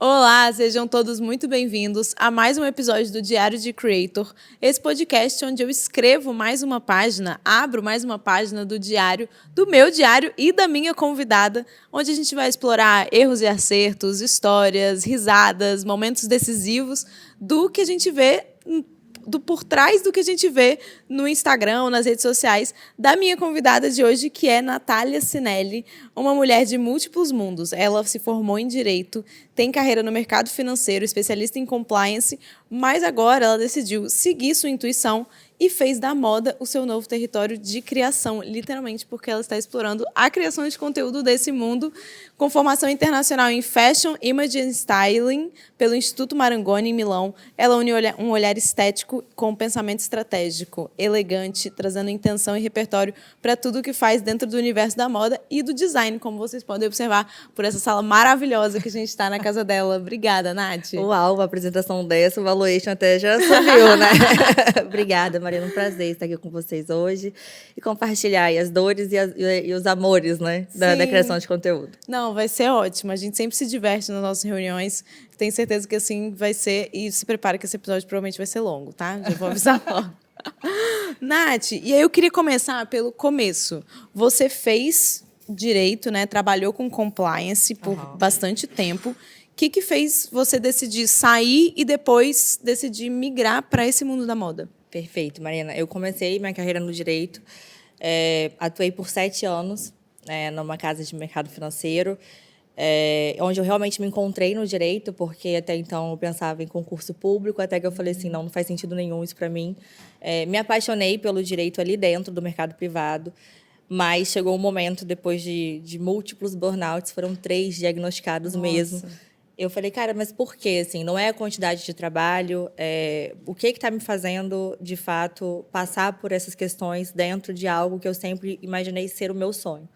Olá, sejam todos muito bem-vindos a mais um episódio do Diário de Creator, esse podcast onde eu escrevo mais uma página, abro mais uma página do diário, do meu diário e da minha convidada, onde a gente vai explorar erros e acertos, histórias, risadas, momentos decisivos do que a gente vê por trás do que a gente vê no Instagram ou nas redes sociais da minha convidada de hoje, que é Natália Cinelli, uma mulher de múltiplos mundos. Ela se formou em Direito, tem carreira no mercado financeiro, especialista em compliance, mas agora ela decidiu seguir sua intuição e fez da moda o seu novo território de criação, literalmente porque ela está explorando a criação de conteúdo desse mundo, com formação internacional em Fashion, Image and Styling, pelo Instituto Marangoni, em Milão. Ela une um olhar estético com um pensamento estratégico, elegante, trazendo intenção e repertório para tudo que faz dentro do universo da moda e do design, como vocês podem observar por essa sala maravilhosa que a gente está na casa dela. Obrigada, Nath. Uau, uma apresentação dessa, o valuation até já subiu, né? Obrigada, Mariana, um prazer estar aqui com vocês hoje e compartilhar aí as dores e os amores, né, da criação de conteúdo. Não, vai ser ótimo. A gente sempre se diverte nas nossas reuniões. Tenho certeza que assim vai ser. E se prepara que esse episódio provavelmente vai ser longo, tá? Já vou avisar logo. Nath, e aí eu queria começar pelo começo. Você fez direito, né? Trabalhou com compliance por bastante tempo. O que fez você decidir sair e depois decidir migrar para esse mundo da moda? Perfeito, Mariana. Eu comecei minha carreira no direito, atuei por 7 anos numa casa de mercado financeiro, onde eu realmente me encontrei no direito, porque até então eu pensava em concurso público, até que eu falei assim, não faz sentido nenhum isso para mim. Me apaixonei pelo direito ali dentro do mercado privado, mas chegou um momento, depois de múltiplos burnouts, foram 3 diagnosticados mesmo. Eu falei, cara, mas por quê? Assim, não é a quantidade de trabalho, o que está me fazendo, de fato, passar por essas questões dentro de algo que eu sempre imaginei ser o meu sonho.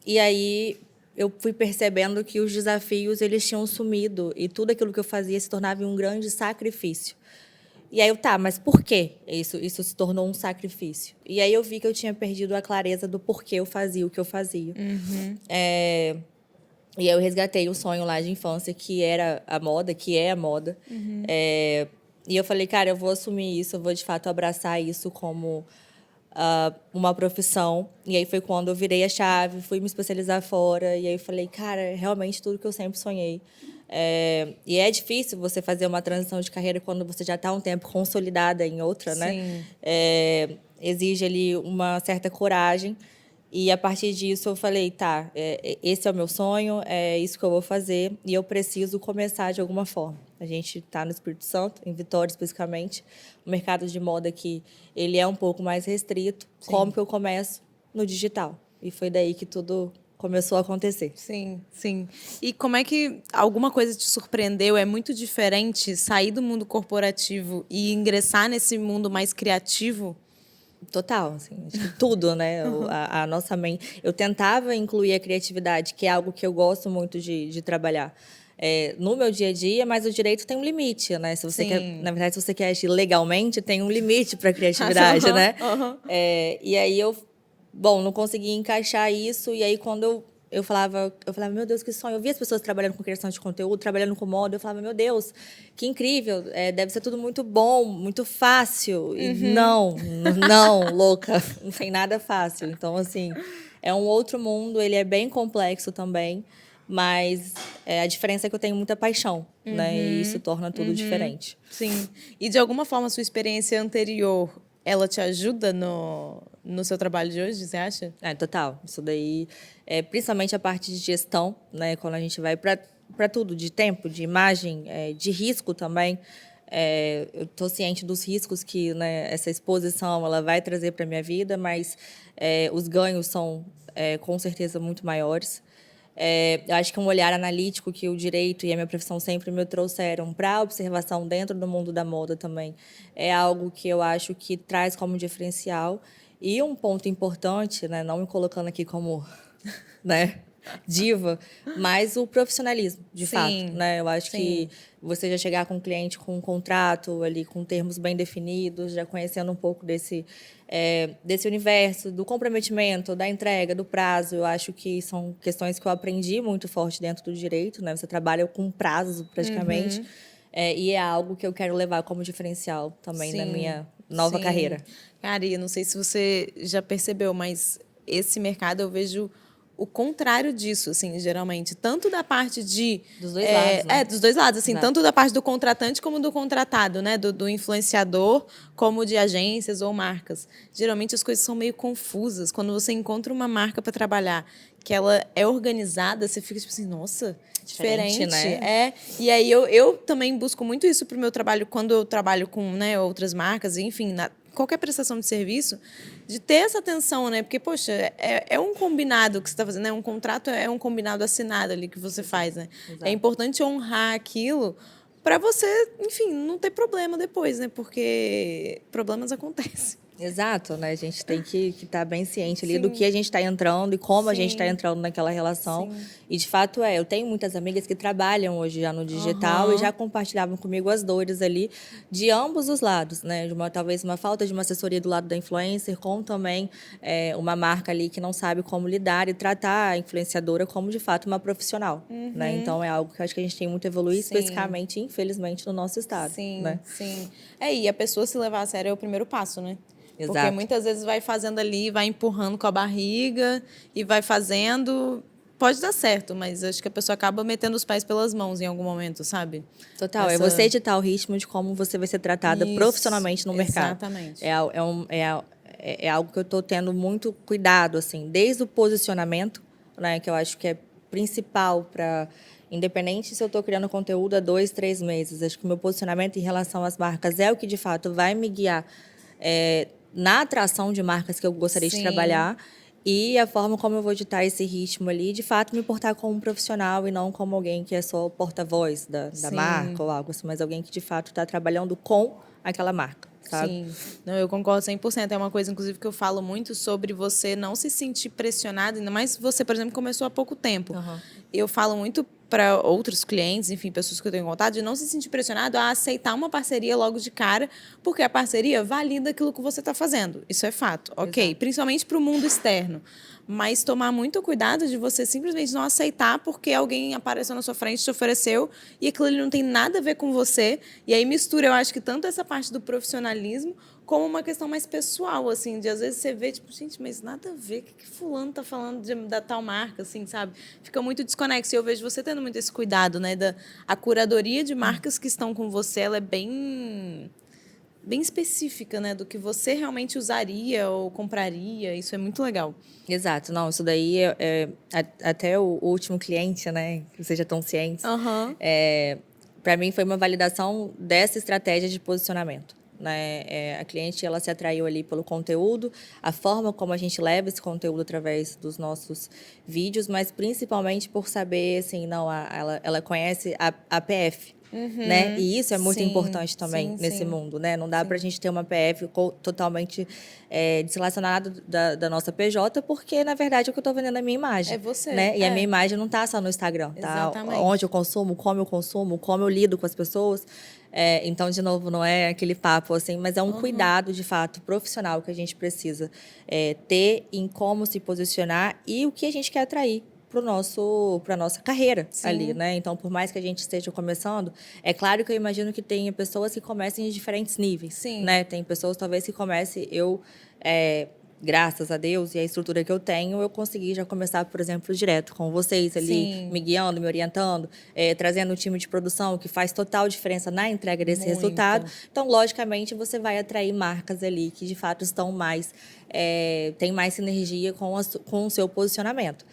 E aí eu fui percebendo que os desafios eles tinham sumido e tudo aquilo que eu fazia se tornava um grande sacrifício. E aí mas por que isso se tornou um sacrifício? E aí eu vi que eu tinha perdido a clareza do porquê eu fazia o que eu fazia. E aí eu resgatei o sonho lá de infância, que era a moda, que é a moda. E eu falei, cara, eu vou assumir isso, eu vou, de fato, abraçar isso como uma profissão. E aí foi quando eu virei a chave, fui me especializar fora. E aí eu falei, cara, é realmente tudo que eu sempre sonhei. E é difícil você fazer uma transição de carreira quando você já está um tempo consolidada em outra, né? Exige ali uma certa coragem. E, a partir disso, eu falei, esse é o meu sonho, é isso que eu vou fazer e eu preciso começar de alguma forma. A gente está no Espírito Santo, em Vitória especificamente, o mercado de moda aqui, ele é um pouco mais restrito. Sim. Como que eu começo? No digital. E foi daí que tudo começou a acontecer. Sim, sim. E como é que alguma coisa te surpreendeu? É muito diferente sair do mundo corporativo e ingressar nesse mundo mais criativo? Total, assim, acho que tudo, né? A nossa mente. Eu tentava incluir a criatividade, que é algo que eu gosto muito de trabalhar no meu dia a dia, mas o direito tem um limite, né? Se você quer, na verdade, se você quer agir legalmente, tem um limite para a criatividade, né? E aí eu não conseguia encaixar isso, e aí quando eu falava, meu Deus, que sonho. Eu via as pessoas trabalhando com criação de conteúdo, trabalhando com moda. Eu falava, meu Deus, que incrível. Deve ser tudo muito bom, muito fácil. E não, louca. Não tem nada fácil. Então, assim, é um outro mundo. Ele é bem complexo também. Mas a diferença é que eu tenho muita paixão, né? E isso torna tudo diferente. Sim. E, de alguma forma, a sua experiência anterior, ela te ajuda no seu trabalho de hoje, você acha? Total. Isso daí, principalmente a parte de gestão, né? Quando a gente vai para tudo, de tempo, de imagem, de risco também. Eu estou ciente dos riscos que, né, essa exposição ela vai trazer para a minha vida, mas os ganhos são, com certeza, muito maiores. Eu acho que um olhar analítico que o direito e a minha profissão sempre me trouxeram para a observação dentro do mundo da moda também é algo que eu acho que traz como diferencial. E um ponto importante, né, não me colocando aqui como, né, diva, mas o profissionalismo, de Sim, fato, né? Eu acho sim. que você já chegar com o cliente com um contrato ali, com termos bem definidos, já conhecendo um pouco desse universo, do comprometimento, da entrega, do prazo, eu acho que são questões que eu aprendi muito forte dentro do direito, né? Você trabalha com prazos praticamente, e é algo que eu quero levar como diferencial também na Sim, minha nova sim. carreira. Cara, e eu não sei se você já percebeu, mas esse mercado eu vejo o contrário disso, assim, geralmente. Tanto da parte de... Dos dois lados, né? dos dois lados, assim, Exato. tanto da parte do contratante como do contratado, né? Do influenciador, como de agências ou marcas. Geralmente as coisas são meio confusas. Quando você encontra uma marca para trabalhar que ela é organizada, você fica tipo assim, nossa, Diferente, diferente. né? E aí eu também busco muito isso para o meu trabalho, quando eu trabalho com, né, outras marcas, enfim, qualquer prestação de serviço, de ter essa atenção, né? Porque, poxa, é um combinado que você está fazendo, né? Um contrato é um combinado assinado ali que você faz, né? Exato. É importante honrar aquilo para você, enfim, não ter problema depois, né? Porque problemas acontecem. Exato, né? A gente tem que estar bem ciente ali do Sim. que a gente está entrando e como a gente está Sim. entrando naquela relação. Sim. E, de fato, eu tenho muitas amigas que trabalham hoje já no digital e já compartilhavam comigo as dores ali de ambos os lados, né? Talvez uma falta de uma assessoria do lado da influencer, com também uma marca ali que não sabe como lidar e tratar a influenciadora como, de fato, uma profissional, né? Então, é algo que eu acho que a gente tem muito a evoluir, especificamente, infelizmente, no nosso estado, Sim, né? sim. E a pessoa se levar a sério é o primeiro passo, né? Porque Exato. muitas vezes vai fazendo ali, vai empurrando com a barriga e vai fazendo. Pode dar certo, mas acho que a pessoa acaba metendo os pés pelas mãos em algum momento, sabe? Total, é você editar o ritmo de como você vai ser tratada profissionalmente no mercado. Exatamente. É algo que eu estou tendo muito cuidado, assim, desde o posicionamento, né, que eu acho que é principal para, independente se eu estou criando conteúdo há 2, 3 meses, acho que o meu posicionamento em relação às marcas é o que de fato vai me guiar na atração de marcas que eu gostaria de trabalhar. E a forma como eu vou ditar esse ritmo ali, de fato, me portar como um profissional e não como alguém que é só o porta-voz da marca ou algo assim, mas alguém que, de fato, está trabalhando com aquela marca, sabe? Sim, não, eu concordo 100%. É uma coisa, inclusive, que eu falo muito sobre você não se sentir pressionado, ainda mais você, por exemplo, começou há pouco tempo. Eu falo muito para outros clientes, enfim, pessoas que eu tenho contato, de não se sentir pressionado a aceitar uma parceria logo de cara, porque a parceria valida aquilo que você está fazendo. Isso é fato, ok? Exato. Principalmente para o mundo externo. Mas tomar muito cuidado de você simplesmente não aceitar porque alguém apareceu na sua frente, te ofereceu, e aquilo ali não tem nada a ver com você. E aí mistura, eu acho que tanto essa parte do profissionalismo como uma questão mais pessoal, assim, de às vezes você vê, tipo, gente, mas nada a ver, o que fulano tá falando da tal marca, assim, sabe? Fica muito desconexo. E eu vejo você tendo muito esse cuidado, né? A curadoria de marcas que estão com você, ela é bem específica, né? Do que você realmente usaria ou compraria. Isso é muito legal. Exato, não, isso daí até o último cliente, né, que vocês já estão cientes, para mim foi uma validação dessa estratégia de posicionamento. Né? A cliente ela se atraiu ali pelo conteúdo, a forma como a gente leva esse conteúdo através dos nossos vídeos, mas principalmente por saber, assim, não, ela conhece a PF, né? E isso é muito importante também nesse mundo, né? Não dá para a gente ter uma PF totalmente desrelacionada da nossa PJ, porque, na verdade, o que eu estou vendendo é a minha imagem. É você. Né? E a minha imagem não está só no Instagram, tá? Exatamente. Onde eu consumo, como eu lido com as pessoas. Então, de novo, não é aquele papo assim, mas é um cuidado, de fato, profissional que a gente precisa ter em como se posicionar e o que a gente quer atrair para a nossa carreira ali, né? Então, por mais que a gente esteja começando, é claro que eu imagino que tenha pessoas que comecem em diferentes níveis, né? Tem pessoas, talvez, que comecem, graças a Deus e a estrutura que eu tenho, eu consegui já começar, por exemplo, direto com vocês ali, me guiando, me orientando, trazendo um time de produção que faz total diferença na entrega desse resultado. Então, logicamente, você vai atrair marcas ali que, de fato, estão mais... têm mais sinergia com o seu posicionamento.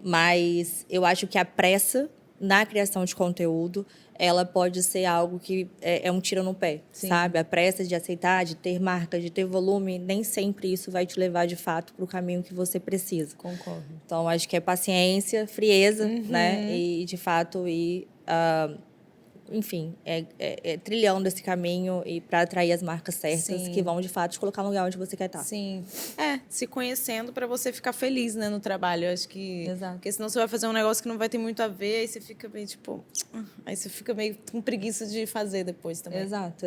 Mas eu acho que a pressa na criação de conteúdo ela pode ser algo que é um tiro no pé, sabe? A pressa de aceitar, de ter marca, de ter volume, nem sempre isso vai te levar, de fato, para o caminho que você precisa. Concordo. Então, acho que é paciência, frieza, né? E, de fato, ir enfim, trilhando esse caminho e para atrair as marcas certas que vão, de fato, te colocar no lugar onde você quer estar. Sim. Se conhecendo para você ficar feliz, né, no trabalho. Eu acho que... Exato. Porque senão você vai fazer um negócio que não vai ter muito a ver, aí você fica meio, tipo... Aí você fica meio com preguiça de fazer depois também. Exato.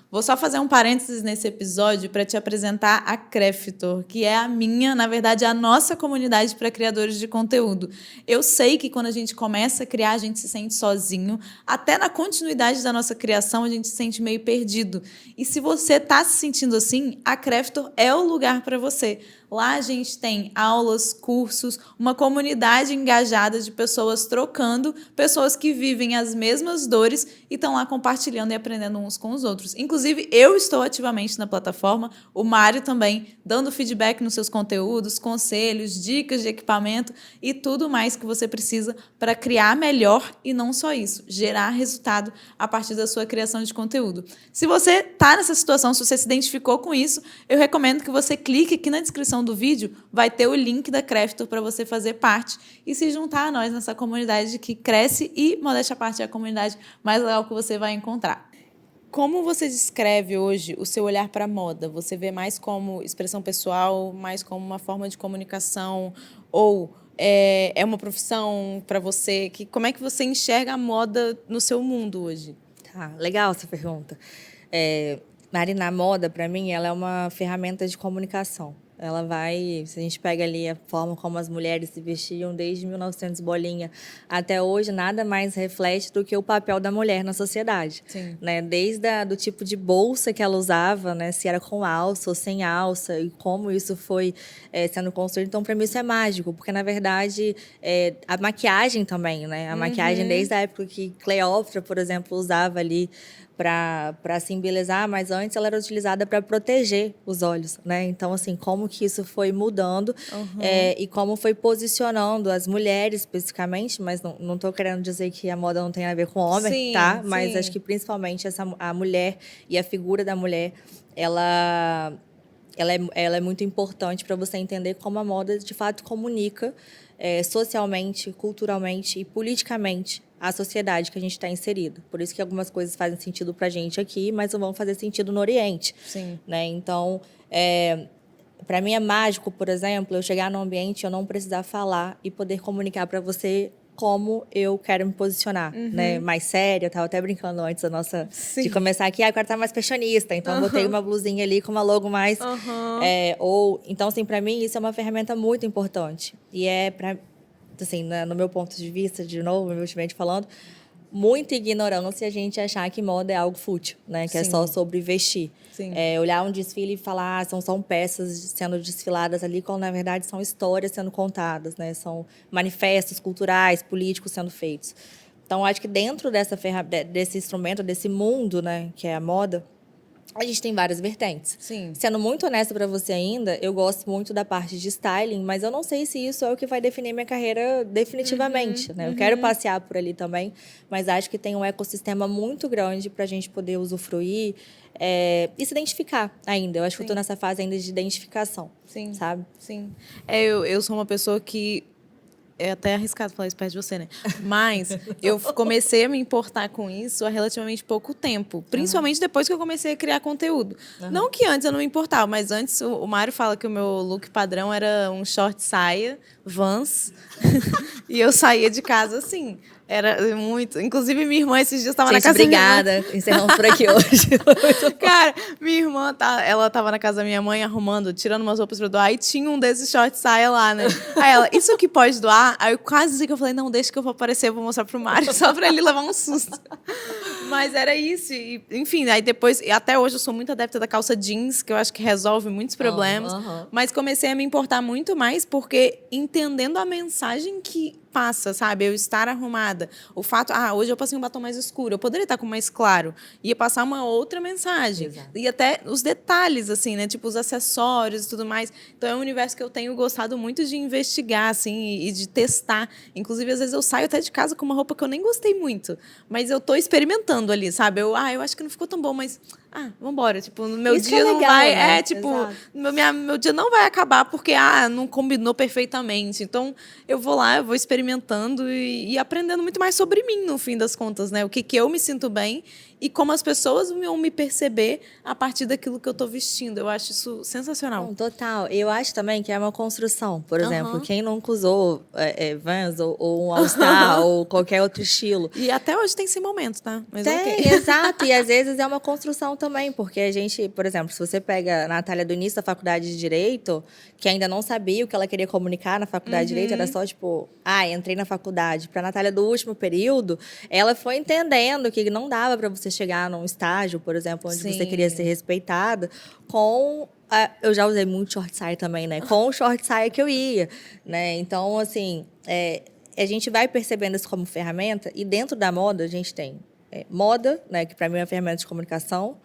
Vou só fazer um parênteses nesse episódio para te apresentar a Craftor, que é a minha, na verdade, a nossa comunidade para criadores de conteúdo. Eu sei que quando a gente começa a criar, a gente se sente sozinho. Até na continuidade da nossa criação, a gente se sente meio perdido. E se você está se sentindo assim, a Craftor é o lugar para você. Lá a gente tem aulas, cursos, uma comunidade engajada de pessoas trocando, pessoas que vivem as mesmas dores e estão lá compartilhando e aprendendo uns com os outros. Inclusive, eu estou ativamente na plataforma, o Mário também, dando feedback nos seus conteúdos, conselhos, dicas de equipamento e tudo mais que você precisa para criar melhor e não só isso, gerar resultado a partir da sua criação de conteúdo. Se você está nessa situação, se você se identificou com isso, eu recomendo que você clique aqui na descrição do vídeo, vai ter o link da Craftor para você fazer parte e se juntar a nós nessa comunidade que cresce e, modéstia à parte, é a comunidade mais legal que você vai encontrar. Como você descreve hoje o seu olhar para a moda? Você vê mais como expressão pessoal, mais como uma forma de comunicação ou é uma profissão para você? Como é que você enxerga a moda no seu mundo hoje? Tá, legal essa pergunta. Marina, a moda, para mim, ela é uma ferramenta de comunicação. Ela vai, se a gente pega ali a forma como as mulheres se vestiam desde 1900 bolinha até hoje, nada mais reflete do que o papel da mulher na sociedade. Sim. Né? Desde do tipo de bolsa que ela usava, né? Se era com alça ou sem alça, e como isso foi sendo construído. Então, para mim, isso é mágico, porque, na verdade, a maquiagem também, né? A maquiagem desde a época que Cleópatra, por exemplo, usava ali para simbolizar, mas antes ela era utilizada para proteger os olhos, né? Então, assim, como que isso foi mudando e como foi posicionando as mulheres especificamente, mas não estou querendo dizer que a moda não tem a ver com homem, sim, tá? Mas sim. acho que principalmente a mulher e a figura da mulher, ela é muito importante para você entender como a moda de fato comunica socialmente, culturalmente e politicamente a sociedade que a gente está inserido. Por isso que algumas coisas fazem sentido para a gente aqui, mas não vão fazer sentido no Oriente. Sim. Né? Então, para mim é mágico, por exemplo, eu chegar num ambiente e eu não precisar falar e poder comunicar para você como eu quero me posicionar, né? Mais séria. Eu estava até brincando antes de começar aqui. Agora tá mais fashionista, então eu botei uma blusinha ali com uma logo mais... Então, assim, para mim, isso é uma ferramenta muito importante. E assim, no meu ponto de vista, de novo, humildemente falando, muita ignorância a gente achar que moda é algo fútil, né? Que é só sobre vestir. Olhar um desfile e falar, são peças sendo desfiladas ali, quando na verdade são histórias sendo contadas, né? São manifestos culturais, políticos sendo feitos. Então, acho que dentro desse instrumento, desse mundo, né, que é a moda, a gente tem várias vertentes. Sim. Sendo muito honesta para você ainda, eu gosto muito da parte de styling, mas eu não sei se isso é o que vai definir minha carreira definitivamente. Né? Eu quero passear por ali também, mas acho que tem um ecossistema muito grande para a gente poder usufruir e se identificar ainda. Eu acho que eu estou nessa fase ainda de identificação, sabe? Sim. Eu sou uma pessoa que... É até arriscado falar isso perto de você, né? Mas eu comecei a me importar com isso há relativamente pouco tempo. Principalmente depois que eu comecei a criar conteúdo. Não que antes eu não me importava, mas antes o Mário fala que o meu look padrão era um short saia, Vans. E eu saía de casa assim. Era muito... Inclusive, minha irmã esses dias estava na casa obrigada. da minha mãe. Encerramos por aqui hoje. Cara, minha irmã, ela tava na casa da minha mãe arrumando, tirando umas roupas pra doar, e tinha um desses short saia lá, né? Aí ela, isso aqui pode doar? Aí eu quase disse que eu falei, não, deixa que eu vou aparecer, eu vou mostrar pro Mário, só pra ele levar um susto. Mas era isso. E, enfim, aí depois... E até hoje eu sou muito adepta da calça jeans, que eu acho que resolve muitos problemas. Mas comecei a me importar muito mais porque entendendo a mensagem que passa, sabe? Eu estar arrumada. O fato... hoje eu passei um batom mais escuro. Eu poderia estar com mais claro. Ia passar uma outra mensagem. Exato. E até os detalhes, assim, né? Tipo, os acessórios e tudo mais. Então, é um universo que eu tenho gostado muito de investigar, assim, e de testar. Inclusive, às vezes eu saio até de casa com uma roupa que eu nem gostei muito. Mas eu tô experimentando ali, sabe? Eu acho que não ficou tão bom, mas... vambora. Tipo, no meu Isso que dia é não legal, vai... né? tipo, Exato. meu dia não vai acabar porque, não combinou perfeitamente. Então, eu vou lá, eu vou experimentando e aprendendo muito mais sobre mim, no fim das contas, né? O que eu me sinto bem e como as pessoas vão me perceber a partir daquilo que eu tô vestindo. Eu acho isso sensacional. Não, total. Eu acho também que é uma construção. Por exemplo, Aham. quem nunca usou Vans ou um All-Star ou qualquer outro estilo. E até hoje tem esse momento, tá? Mas Tem, ok. exato. E às vezes é uma construção também, porque a gente, por exemplo, se você pega a Natália do início da faculdade de Direito, que ainda não sabia o que ela queria comunicar na faculdade de Direito, era só tipo, entrei na faculdade. Para a Natália do último período, ela foi entendendo que não dava para você chegar num estágio, por exemplo, onde você queria ser respeitada, com eu já usei muito short saia também, né? Com o short saia que eu ia, né? Então, assim, a gente vai percebendo isso como ferramenta e dentro da moda a gente tem moda, né? Que para mim é uma ferramenta de comunicação.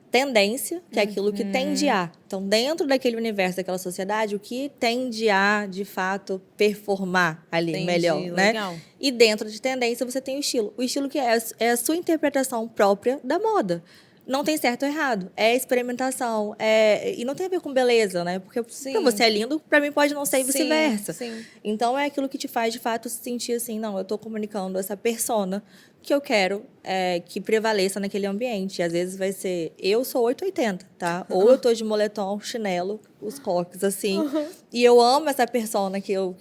Tendência, que é aquilo que tende a. Então, dentro daquele universo, daquela sociedade, o que tende a, de fato, performar ali Entendi, melhor, né? legal. E dentro de tendência, você tem o estilo. O estilo que é a sua interpretação própria da moda. Não tem certo ou errado. É experimentação. E não tem a ver com beleza, né? Porque Sim. pra você é lindo, pra mim pode não ser e Sim, vice-versa. sim. Então, é aquilo que te faz, de fato, se sentir assim, não, eu tô comunicando essa persona que eu quero que prevaleça naquele ambiente. E às vezes vai ser, eu sou 880, tá? Ou eu tô de moletom, chinelo, os coques, assim. E eu amo essa persona que eu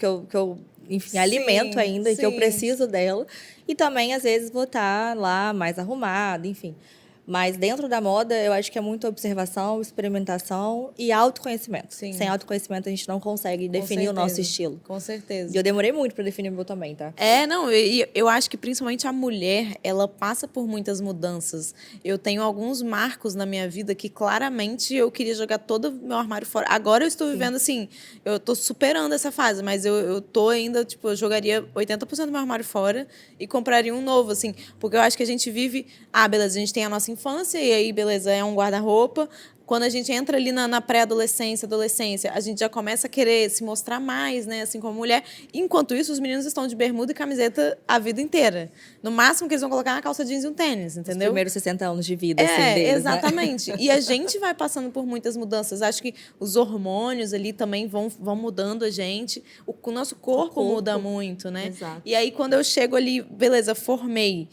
enfim, Sim, alimento ainda e que eu sim. preciso dela. E também, às vezes, vou estar lá mais arrumada, enfim. Mas dentro da moda, eu acho que é muita observação, experimentação e autoconhecimento. Sim. Sem autoconhecimento, a gente não consegue definir o nosso estilo. Com certeza. E eu demorei muito para definir o meu também, tá? Não, eu acho que principalmente a mulher, ela passa por muitas mudanças. Eu tenho alguns marcos na minha vida que claramente eu queria jogar todo o meu armário fora. Agora eu estou vivendo assim, eu estou superando essa fase, mas eu tô ainda, tipo, eu jogaria 80% do meu armário fora e compraria um novo, assim, porque eu acho que a gente vive, beleza, a gente tem a nossa infância e aí, beleza, é um guarda-roupa. Quando a gente entra ali na pré-adolescência, adolescência, a gente já começa a querer se mostrar mais, né? Assim como mulher. Enquanto isso, os meninos estão de bermuda e camiseta a vida inteira. No máximo que eles vão colocar é uma calça jeans e um tênis, entendeu? Os primeiros 60 anos de vida, assim, deles, exatamente. Né? E a gente vai passando por muitas mudanças. Acho que os hormônios ali também vão mudando a gente. O nosso corpo muda muito, né? Exato. E aí, quando eu chego ali, beleza, formei.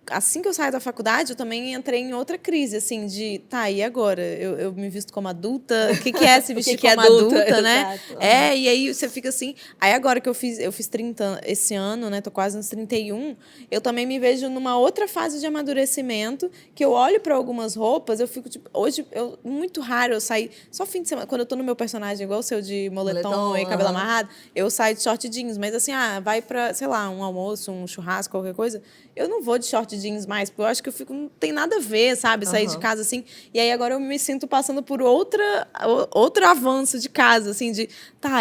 Assim que eu saio da faculdade, eu também entrei em outra crise, assim, de, e agora? Eu me visto como adulta? O que é se vestir como adulta, né? Exato. E aí você fica assim... Aí agora que eu fiz 30 esse ano, né? Tô quase nos 31. Eu também me vejo numa outra fase de amadurecimento, que eu olho para algumas roupas, eu fico, tipo... Hoje, muito raro eu sair... Só fim de semana, quando eu tô no meu personagem, igual o seu de moletom e cabelo amarrado, eu saio de short jeans. Mas assim, vai pra, sei lá, um almoço, um churrasco, qualquer coisa... Eu não vou de short jeans mais, porque eu acho que não tem nada a ver, sabe? Sair de casa assim. E aí agora eu me sinto passando por outro avanço de casa, assim, de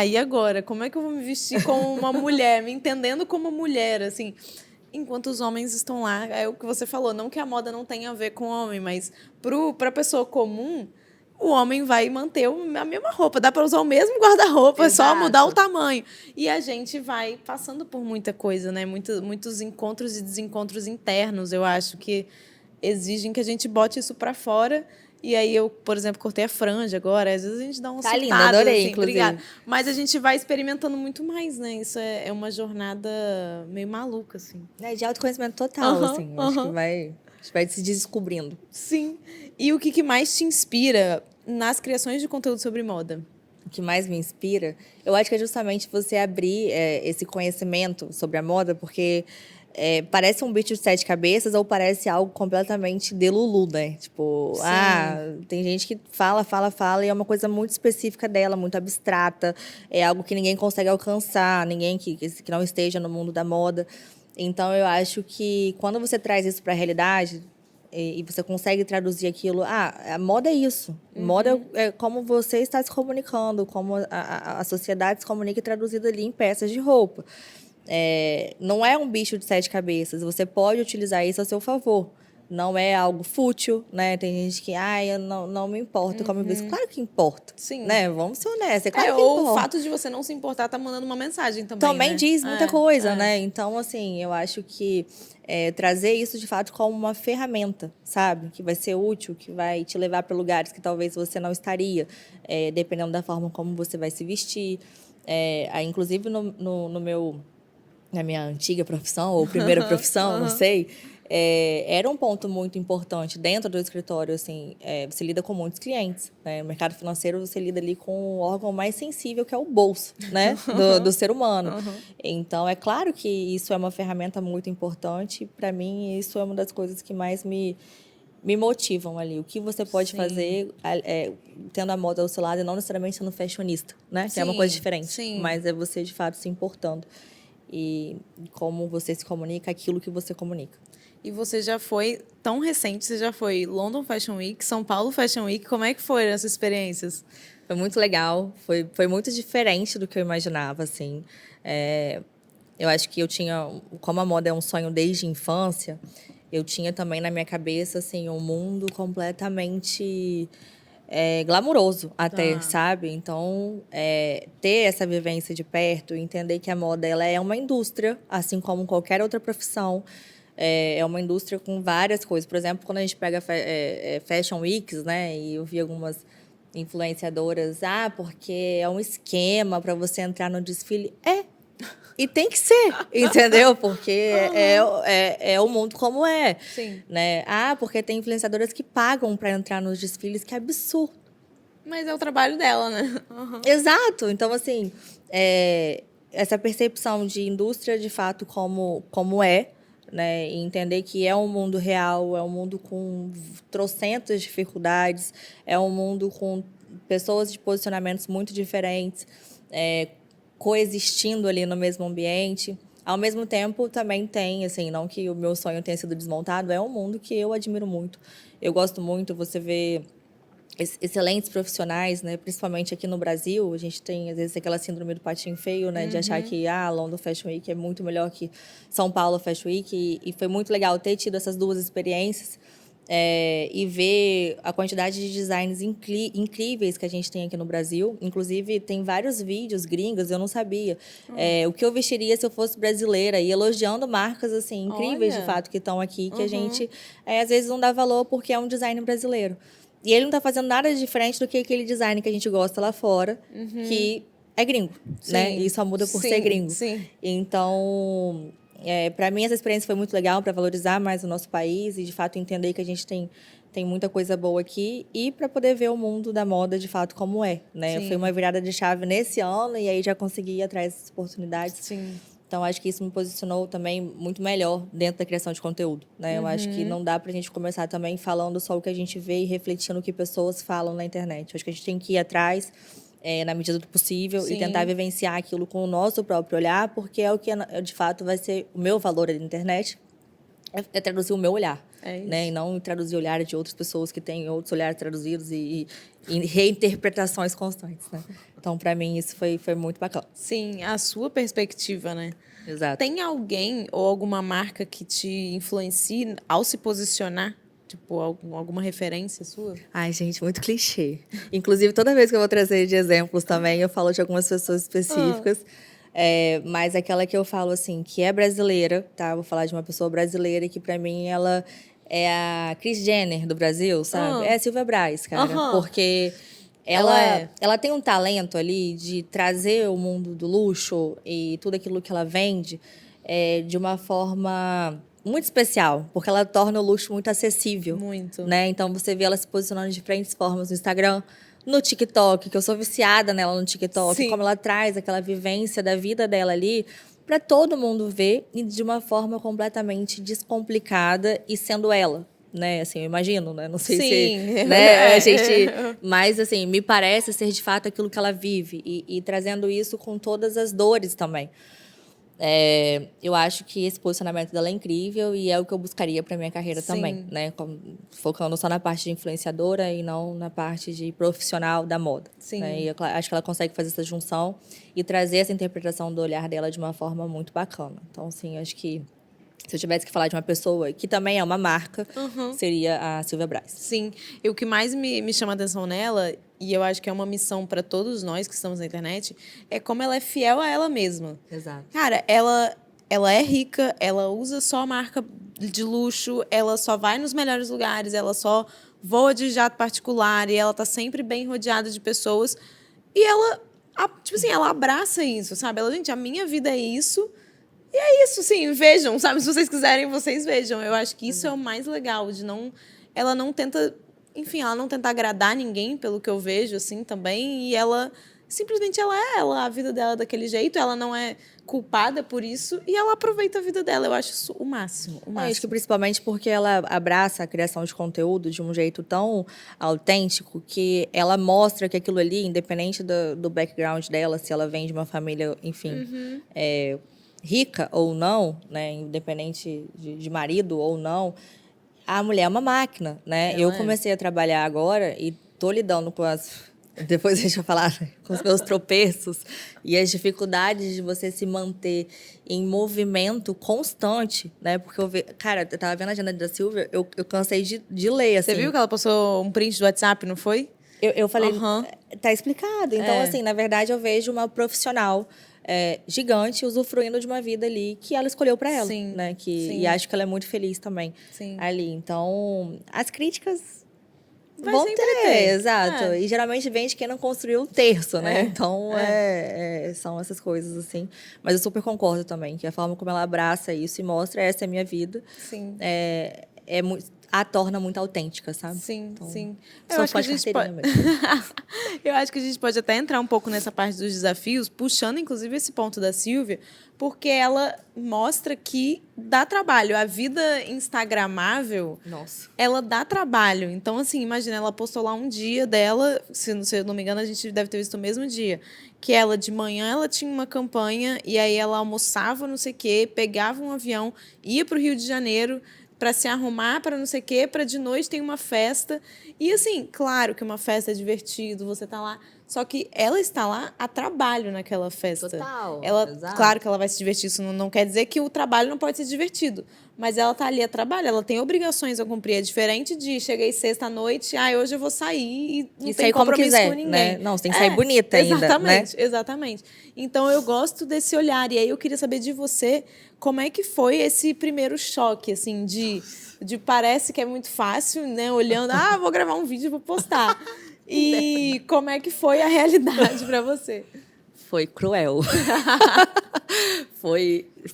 e agora? Como é que eu vou me vestir como uma mulher? Me entendendo como mulher, assim. Enquanto os homens estão lá, é o que você falou, não que a moda não tenha a ver com o homem, mas para a pessoa comum, o homem vai manter a mesma roupa. Dá para usar o mesmo guarda-roupa, é só mudar o tamanho. E a gente vai passando por muita coisa, né? Muitos encontros e desencontros internos, eu acho, que exigem que a gente bote isso para fora. E aí eu, por exemplo, cortei a franja agora. Às vezes a gente dá uma surtada. Linda, adorei, assim, inclusive. Obrigada. Mas a gente vai experimentando muito mais, né? Isso é uma jornada meio maluca, assim. De autoconhecimento total, assim. Acho que a gente vai se descobrindo. Sim. E o que mais te inspira nas criações de conteúdo sobre moda? O que mais me inspira, eu acho que é justamente você abrir esse conhecimento sobre a moda, porque parece um bicho de 7 cabeças ou parece algo completamente delulu, né? Tipo, tem gente que fala e é uma coisa muito específica dela, muito abstrata, é algo que ninguém consegue alcançar, ninguém que não esteja no mundo da moda. Então, eu acho que quando você traz isso para a realidade e você consegue traduzir aquilo, a moda é isso. Moda é como você está se comunicando, como a sociedade se comunica traduzida ali em peças de roupa. Não é um bicho de 7 cabeças, você pode utilizar isso a seu favor. não é algo fútil, né? Tem gente que, eu não me importo como eu visto. Claro que importa. Sim. Né? Vamos ser honestos. É claro que ou importa. o fato de você não se importar tá mandando uma mensagem também, Também né? diz muita coisa, né? Então, assim, eu acho que trazer isso de fato como uma ferramenta, sabe? Que vai ser útil, que vai te levar para lugares que talvez você não estaria, dependendo da forma como você vai se vestir. Inclusive, na minha antiga profissão, ou primeira profissão, não sei, era um ponto muito importante dentro do escritório, assim, você lida com muitos clientes, né? No mercado financeiro, você lida ali com o órgão mais sensível, que é o bolso, né? Do ser humano. Então, é claro que isso é uma ferramenta muito importante. Para mim, isso é uma das coisas que mais me motivam ali. O que você pode fazer tendo a moda ao seu lado e não necessariamente sendo fashionista, né? Que é uma coisa diferente. Mas é você, de fato, se importando. E como você se comunica, aquilo que você comunica. E você já foi tão recente, você já foi London Fashion Week, São Paulo Fashion Week, como é que foram essas experiências? Foi muito legal, foi muito diferente do que eu imaginava, assim. Eu acho que eu tinha, como a moda é um sonho desde a infância, eu tinha também na minha cabeça, assim, um mundo completamente glamuroso até, sabe? Então, ter essa vivência de perto, entender que a moda ela é uma indústria, assim como qualquer outra profissão. É uma indústria com várias coisas. Por exemplo, quando a gente pega Fashion Weeks, né? E eu vi algumas influenciadoras, porque é um esquema para você entrar no desfile. E tem que ser, entendeu? Porque é o mundo como é. Sim. Né? Porque tem influenciadoras que pagam para entrar nos desfiles, que absurdo. Mas é o trabalho dela, né? Exato. Então, assim, essa percepção de indústria, de fato, como é, né? E entender que é um mundo real, é um mundo com trocentas dificuldades, é um mundo com pessoas de posicionamentos muito diferentes, coexistindo ali no mesmo ambiente. Ao mesmo tempo, também tem, assim, não que o meu sonho tenha sido desmontado, é um mundo que eu admiro muito. Eu gosto muito, você vê excelentes profissionais, né? Principalmente aqui no Brasil, a gente tem, às vezes, aquela síndrome do patinho feio, né? De achar que London Fashion Week é muito melhor que São Paulo Fashion Week. E foi muito legal ter tido essas duas experiências. E ver a quantidade de designs incríveis que a gente tem aqui no Brasil. Inclusive, tem vários vídeos gringos, eu não sabia. O que eu vestiria se eu fosse brasileira. E elogiando marcas, assim, incríveis, de fato, que estão aqui. Que a gente, às vezes, não dá valor porque é um design brasileiro. E ele não está fazendo nada de diferente do que aquele design que a gente gosta lá fora, que é gringo, né? E só muda por ser gringo. Sim. Então... para mim, essa experiência foi muito legal para valorizar mais o nosso país e, de fato, entender que a gente tem muita coisa boa aqui e para poder ver o mundo da moda, de fato, como é. Né? Foi uma virada de chave nesse ano e aí já consegui ir atrás dessas oportunidades. Sim. Então, acho que isso me posicionou também muito melhor dentro da criação de conteúdo. Né? Eu acho que não dá para a gente começar também falando só o que a gente vê e refletindo o que pessoas falam na internet. Eu acho que a gente tem que ir atrás na medida do possível e tentar vivenciar aquilo com o nosso próprio olhar, porque é o que, de fato, vai ser o meu valor ali na internet, é traduzir o meu olhar. Né? E não traduzir olhares de outras pessoas que têm outros olhares traduzidos e reinterpretações constantes. Né? Então, para mim, isso foi muito bacana. Sim, a sua perspectiva, né? Exato. Tem alguém ou alguma marca que te influencie ao se posicionar? Tipo, alguma referência sua? Ai, gente, muito clichê. Inclusive, toda vez que eu vou trazer de exemplos também, eu falo de algumas pessoas específicas. Mas aquela que eu falo, assim, que é brasileira, tá? Vou falar de uma pessoa brasileira que, pra mim, ela é a Kris Jenner do Brasil, sabe? É a Silvia Braz, cara. Porque ela tem um talento ali de trazer o mundo do luxo e tudo aquilo que ela vende de uma forma muito especial, porque ela torna o luxo muito acessível. Muito. Né? Então, você vê ela se posicionando de diferentes formas no Instagram, no TikTok, que eu sou viciada nela no TikTok, como ela traz aquela vivência da vida dela ali para todo mundo ver e de uma forma completamente descomplicada e sendo ela. Né, assim, eu imagino, né? Não sei se, né, a gente, mas assim, me parece ser de fato aquilo que ela vive e trazendo isso com todas as dores também. Eu acho que esse posicionamento dela é incrível e é o que eu buscaria para minha carreira também, né? Focando só na parte de influenciadora e não na parte de profissional da moda. Né? E eu acho que ela consegue fazer essa junção e trazer essa interpretação do olhar dela de uma forma muito bacana. Então, assim, acho que Se eu tivesse que falar de uma pessoa que também é uma marca, seria a Silvia Braz. Sim. E o que mais me chama a atenção nela, e eu acho que é uma missão para todos nós que estamos na internet, é como ela é fiel a ela mesma. Exato. Cara, ela é rica, ela usa só marca de luxo, ela só vai nos melhores lugares, ela só voa de jato particular e ela tá sempre bem rodeada de pessoas. E ela, tipo assim, ela abraça isso, sabe? Ela, gente, a minha vida é isso. E é isso, sim, vejam, sabe? Se vocês quiserem, vocês vejam. Eu acho que isso é o mais legal, de não... Ela não tenta... Enfim, ela não tenta agradar ninguém, pelo que eu vejo, assim, também. E ela... Simplesmente ela é ela, a vida dela é daquele jeito. Ela não é culpada por isso. E ela aproveita a vida dela. Eu acho isso o máximo, o máximo. Acho que principalmente porque ela abraça a criação de conteúdo de um jeito tão autêntico que ela mostra que aquilo ali, independente do background dela, se ela vem de uma família, enfim... rica ou não, né, independente de marido ou não, a mulher é uma máquina, né? Eu comecei a trabalhar agora e tô lidando com as... Depois a gente vai falar, né, com os meus tropeços e as dificuldades de você se manter em movimento constante, né? Porque cara, eu tava vendo a agenda da Silvia, eu cansei de ler, assim. Você viu que ela postou um print do WhatsApp, não foi? Eu falei, tá explicado. Então, assim, na verdade, eu vejo uma profissional gigante usufruindo de uma vida ali que ela escolheu para ela, Sim, né? sim. E acho que ela é muito feliz também ali. Então, as críticas vão ter, exato. E geralmente vem de quem não construiu um terço, né? Então, são essas coisas, assim. Mas eu super concordo também, que a forma como ela abraça isso e mostra essa é a minha vida. Sim. A torna muito autêntica, sabe? Sim, então, sim. Eu acho que a gente pode... Eu acho que a gente pode até entrar um pouco nessa parte dos desafios, puxando inclusive esse ponto da Silvia, porque ela mostra que dá trabalho. A vida instagramável, ela dá trabalho. Então, assim, imagina, ela postou lá um dia dela, se eu não me engano, a gente deve ter visto o mesmo dia, que ela, de manhã, ela tinha uma campanha, e aí ela almoçava, não sei o quê, pegava um avião, ia para o Rio de Janeiro, para se arrumar, para não sei o quê, para de noite tem uma festa. E, assim, claro que uma festa é divertido, você tá lá. Só que ela está lá a trabalho naquela festa. Total, claro que ela vai se divertir, isso não quer dizer que o trabalho não pode ser divertido. Mas ela tá ali a trabalho, ela tem obrigações a cumprir. É diferente de cheguei sexta-noite, hoje eu vou sair e não tem compromisso com ninguém. Né? Não, você tem que sair bonita ainda, exatamente, né? Exatamente. Então, eu gosto desse olhar. E aí, eu queria saber de você, como é que foi esse primeiro choque, assim, de parece que é muito fácil, né? Olhando, vou gravar um vídeo e vou postar. E como é que foi a realidade para você? Foi cruel.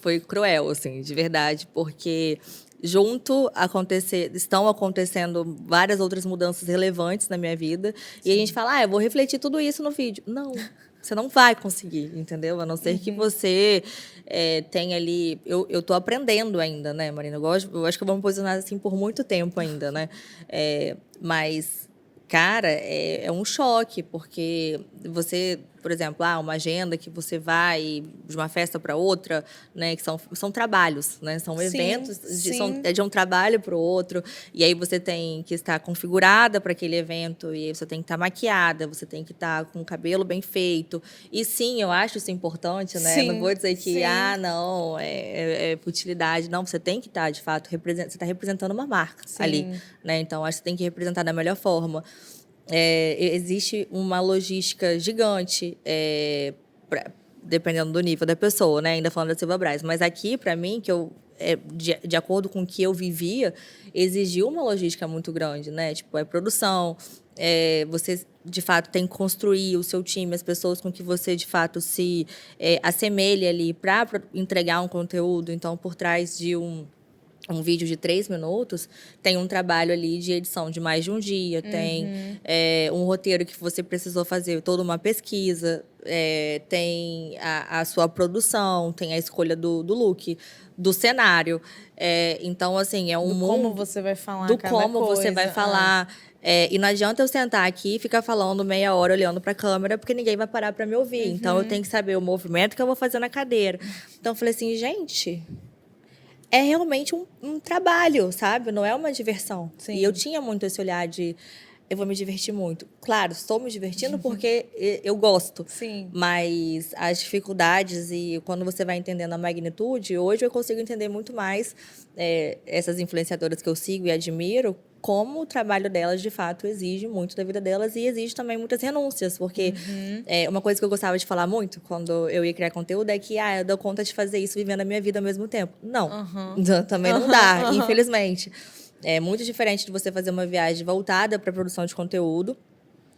foi cruel, assim, de verdade, porque estão acontecendo várias outras mudanças relevantes na minha vida. Sim. E a gente fala, eu vou refletir tudo isso no vídeo. Não, você não vai conseguir, entendeu? A não ser que você tenha ali... Eu tô aprendendo ainda, né, Marina? Eu acho que eu vou me posicionar assim por muito tempo ainda, né? Mas... Cara, é um choque, porque você, por exemplo, uma agenda que você vai de uma festa para outra, né, que são trabalhos, né, são eventos, de um trabalho para o outro, e aí você tem que estar configurada para aquele evento, e aí você tem que estar maquiada, você tem que estar com o cabelo bem feito. E sim, eu acho isso importante, né? Não vou dizer que, não, é futilidade. Não, você tem que estar, de fato, você está representando uma marca ali, né? Então, acho que você tem que representar da melhor forma. Existe uma logística gigante, dependendo do nível da pessoa, né? Ainda falando da Silvia Braz. Mas aqui, para mim, que de acordo com o que eu vivia, exigiu uma logística muito grande, né? Tipo, produção, você, de fato, tem que construir o seu time, as pessoas com que você, de fato, se assemelha ali para entregar um conteúdo. Então, por trás de um vídeo de 3 minutos, tem um trabalho ali de edição de mais de um dia, tem um roteiro que você precisou fazer toda uma pesquisa, tem a sua produção, tem a escolha do look, do cenário. Então, assim, é um mundo... como você vai falar do como você vai falar. E não adianta eu sentar aqui e ficar falando meia hora olhando para a câmera, porque ninguém vai parar para me ouvir. Então, eu tenho que saber o movimento que eu vou fazer na cadeira. Então, eu falei assim, gente... É realmente um trabalho, sabe? Não é uma diversão. Sim. E eu tinha muito esse olhar de... eu vou me divertir muito. Claro, estou me divertindo porque eu gosto. Sim. Mas as dificuldades e quando você vai entendendo a magnitude, hoje eu consigo entender muito mais essas influenciadoras que eu sigo e admiro, como o trabalho delas, de fato, exige muito da vida delas e exige também muitas renúncias. Porque uma coisa que eu gostava de falar muito quando eu ia criar conteúdo é que eu dou conta de fazer isso vivendo a minha vida ao mesmo tempo. Não, também não dá, infelizmente. É muito diferente de você fazer uma viagem voltada para a produção de conteúdo,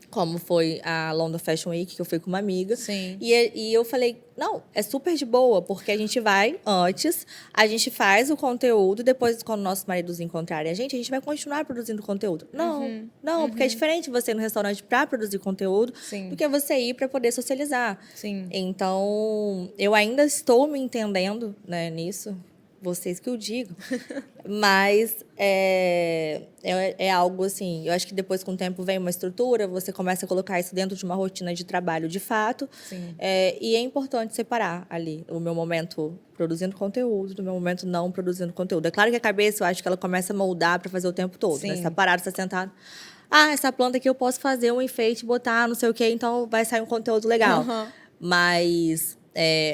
como foi a London Fashion Week, que eu fui com uma amiga. Sim. E eu falei, não, é super de boa, porque a gente vai antes, a gente faz o conteúdo, depois, quando nossos maridos encontrarem a gente vai continuar produzindo conteúdo. Não, porque é diferente você ir no restaurante para produzir conteúdo do que você ir para poder socializar. Sim. Então, eu ainda estou me entendendo, né, nisso. Vocês que eu digo. Mas é algo assim, eu acho que depois com o tempo vem uma estrutura, você começa a colocar isso dentro de uma rotina de trabalho de fato. Sim. E é importante separar ali o meu momento produzindo conteúdo do meu momento não produzindo conteúdo. É claro que a cabeça, eu acho que ela começa a moldar para fazer o tempo todo. Né? Você está parado, você está sentado. Essa planta aqui eu posso fazer um enfeite, botar não sei o quê, então vai sair um conteúdo legal. Mas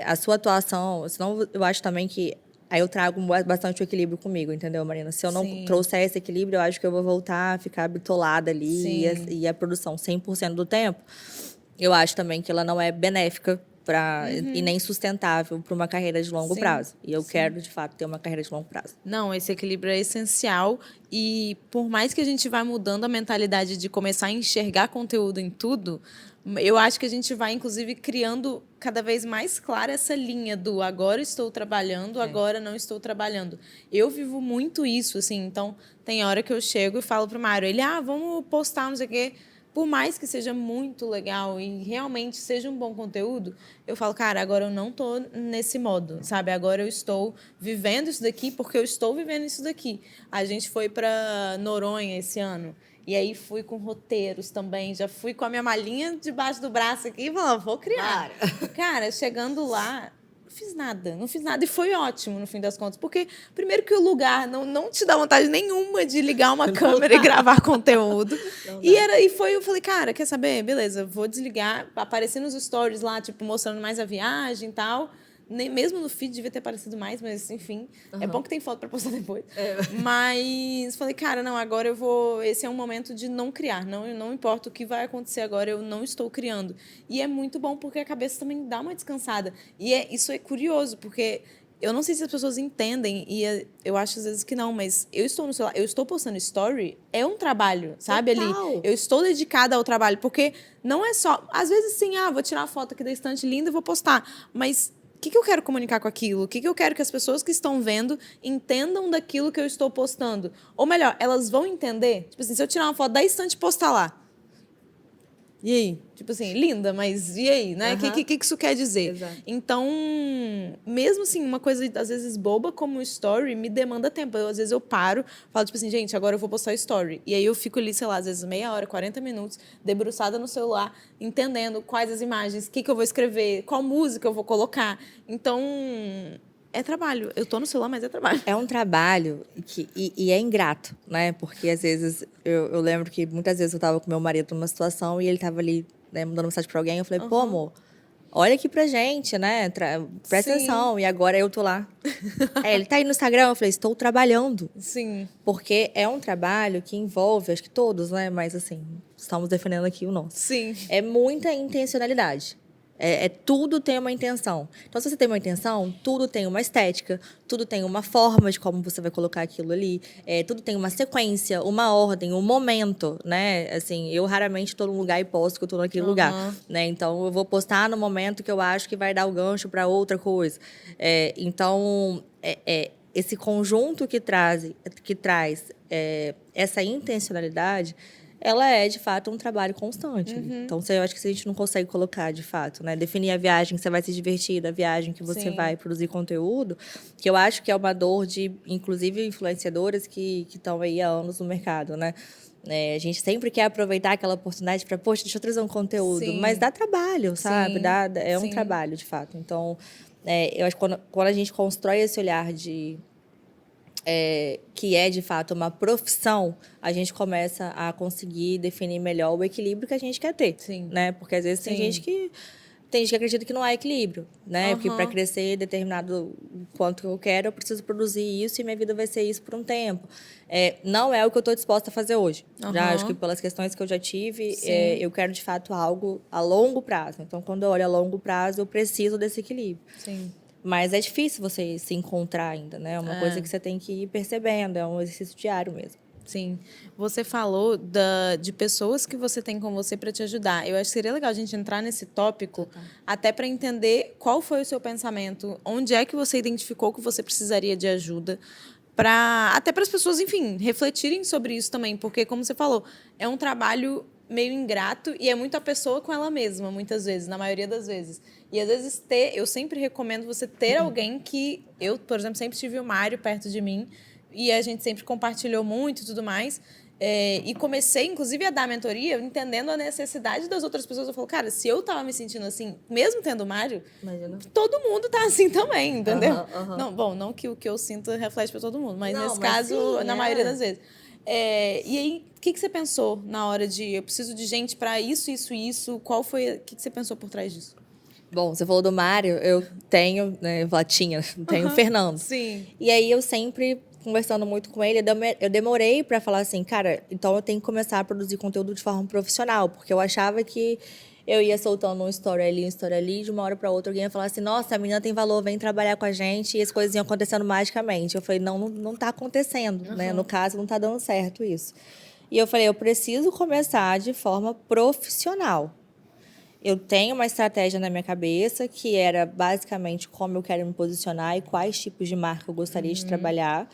a sua atuação, senão eu acho também que aí eu trago bastante o equilíbrio comigo, entendeu, Marina? Se eu não trouxer esse equilíbrio, eu acho que eu vou voltar a ficar bitolada ali. E a produção 100% do tempo, eu acho também que ela não é benéfica e nem sustentável para uma carreira de longo prazo. E eu quero, de fato, ter uma carreira de longo prazo. Não, esse equilíbrio é essencial. E por mais que a gente vá mudando a mentalidade de começar a enxergar conteúdo em tudo, eu acho que a gente vai, inclusive, criando cada vez mais clara essa linha do agora estou trabalhando, agora não estou trabalhando. Eu vivo muito isso, assim. Então, tem hora que eu chego e falo para o Mário, ele, vamos postar, não sei o quê. Por mais que seja muito legal e realmente seja um bom conteúdo, eu falo, cara, agora eu não estou nesse modo, sabe? Agora eu estou vivendo isso daqui porque eu estou vivendo isso daqui. A gente foi para Noronha esse ano. E aí fui com roteiros também, já fui com a minha malinha debaixo do braço aqui e falei, vou criar. Cara, chegando lá, não fiz nada. E foi ótimo, no fim das contas. Porque, primeiro que o lugar não te dá vontade nenhuma de ligar uma câmera e gravar conteúdo. Eu falei, cara, quer saber? Beleza, vou desligar. Aparecer nos stories lá, tipo, mostrando mais a viagem e tal. Nem, mesmo no feed devia ter aparecido mais, mas enfim. É bom que tem foto para postar depois. Mas falei, cara, não, agora eu vou... Esse é um momento de não criar. Não importa o que vai acontecer agora, eu não estou criando. E é muito bom porque a cabeça também dá uma descansada. E isso é curioso, porque eu não sei se as pessoas entendem, e eu acho às vezes que não, mas eu estou no celular, eu estou postando story, é um trabalho, sabe? Total. Ali, eu estou dedicada ao trabalho, porque não é só... Às vezes, sim, vou tirar uma foto aqui da estante linda e vou postar, mas... O que eu quero comunicar com aquilo? O que eu quero que as pessoas que estão vendo entendam daquilo que eu estou postando? Ou melhor, elas vão entender? Tipo assim, se eu tirar uma foto da estante e postar lá. E aí? Tipo assim, linda, mas e aí, né? O que isso quer dizer? Exato. Então, mesmo assim, uma coisa às vezes boba como o story me demanda tempo. Às vezes eu paro, falo tipo assim, gente, agora eu vou postar story. E aí eu fico ali, sei lá, às vezes meia hora, 40 minutos, debruçada no celular, entendendo quais as imagens, o que eu vou escrever, qual música eu vou colocar. Então, é trabalho. Eu tô no celular, mas é trabalho. É um trabalho e é ingrato, né? Porque, às vezes, eu lembro que muitas vezes eu estava com meu marido numa situação e ele estava ali, né, mandando mensagem para alguém. Eu falei, pô, amor, olha aqui pra gente, né? Presta atenção. E agora eu tô lá. Ele tá aí no Instagram. Eu falei, estou trabalhando. Sim. Porque é um trabalho que envolve, acho que todos, né? Mas, assim, estamos defendendo aqui o nosso. Sim. É muita intencionalidade. Tudo tem uma intenção. Então, se você tem uma intenção, tudo tem uma estética, tudo tem uma forma de como você vai colocar aquilo ali, tudo tem uma sequência, uma ordem, um momento, né? Assim, eu raramente estou num lugar e posto que eu estou naquele lugar, né? Então, eu vou postar no momento que eu acho que vai dar o gancho para outra coisa. Então, esse conjunto que traz essa intencionalidade, ela é, de fato, um trabalho constante. Então, eu acho que se a gente não consegue colocar, de fato, né? Definir a viagem que você vai se divertir, da viagem que você vai produzir conteúdo, que eu acho que é uma dor de, inclusive, influenciadoras que estão aí há anos no mercado, né? A gente sempre quer aproveitar aquela oportunidade para, poxa, deixa eu trazer um conteúdo. Mas dá trabalho, sabe? É um trabalho, de fato. Então, eu acho que quando a gente constrói esse olhar de que é de fato uma profissão, a gente começa a conseguir definir melhor o equilíbrio que a gente quer ter. Sim. Né? Porque às vezes tem gente que acredita que não há equilíbrio, né? Porque para crescer determinado quanto eu quero, eu preciso produzir isso e minha vida vai ser isso por um tempo. Não é o que eu estou disposta a fazer hoje. Já acho que pelas questões que eu já tive, eu quero de fato algo a longo prazo. Então, quando eu olho a longo prazo, eu preciso desse equilíbrio. Sim. Mas é difícil você se encontrar ainda, né? É uma coisa que você tem que ir percebendo, é um exercício diário mesmo. Sim. Você falou de pessoas que você tem com você para te ajudar. Eu acho que seria legal a gente entrar nesse tópico, até para entender qual foi o seu pensamento, onde é que você identificou que você precisaria de ajuda, até para as pessoas, enfim, refletirem sobre isso também, porque, como você falou, é um trabalho meio ingrato e é muito a pessoa com ela mesma, muitas vezes, na maioria das vezes. E, às vezes, eu sempre recomendo você ter alguém que... Eu, por exemplo, sempre tive o Mário perto de mim, e a gente sempre compartilhou muito e tudo mais. E comecei, inclusive, a dar mentoria entendendo a necessidade das outras pessoas. Eu falo, cara, se eu tava me sentindo assim, mesmo tendo o Mário, todo mundo tá assim também, entendeu? Não, bom, não que o que eu sinto reflete para todo mundo, mas nesse caso, sim, na maioria das vezes. E aí, o que você pensou na hora de eu preciso de gente para isso, isso, isso? Qual foi? O que você pensou por trás disso? Bom, você falou do Mário, eu tenho, né, tenho o Fernando. Sim. E aí eu sempre conversando muito com ele, eu demorei para falar assim, cara, então eu tenho que começar a produzir conteúdo de forma profissional, porque eu achava que eu ia soltando uma história ali, de uma hora para outra alguém ia falar assim, nossa, a menina tem valor, vem trabalhar com a gente, e as coisas iam acontecendo magicamente. Eu falei, não tá acontecendo, né? No caso, não tá dando certo isso. E eu falei, eu preciso começar de forma profissional. Eu tenho uma estratégia na minha cabeça que era basicamente como eu quero me posicionar e quais tipos de marca eu gostaria de trabalhar,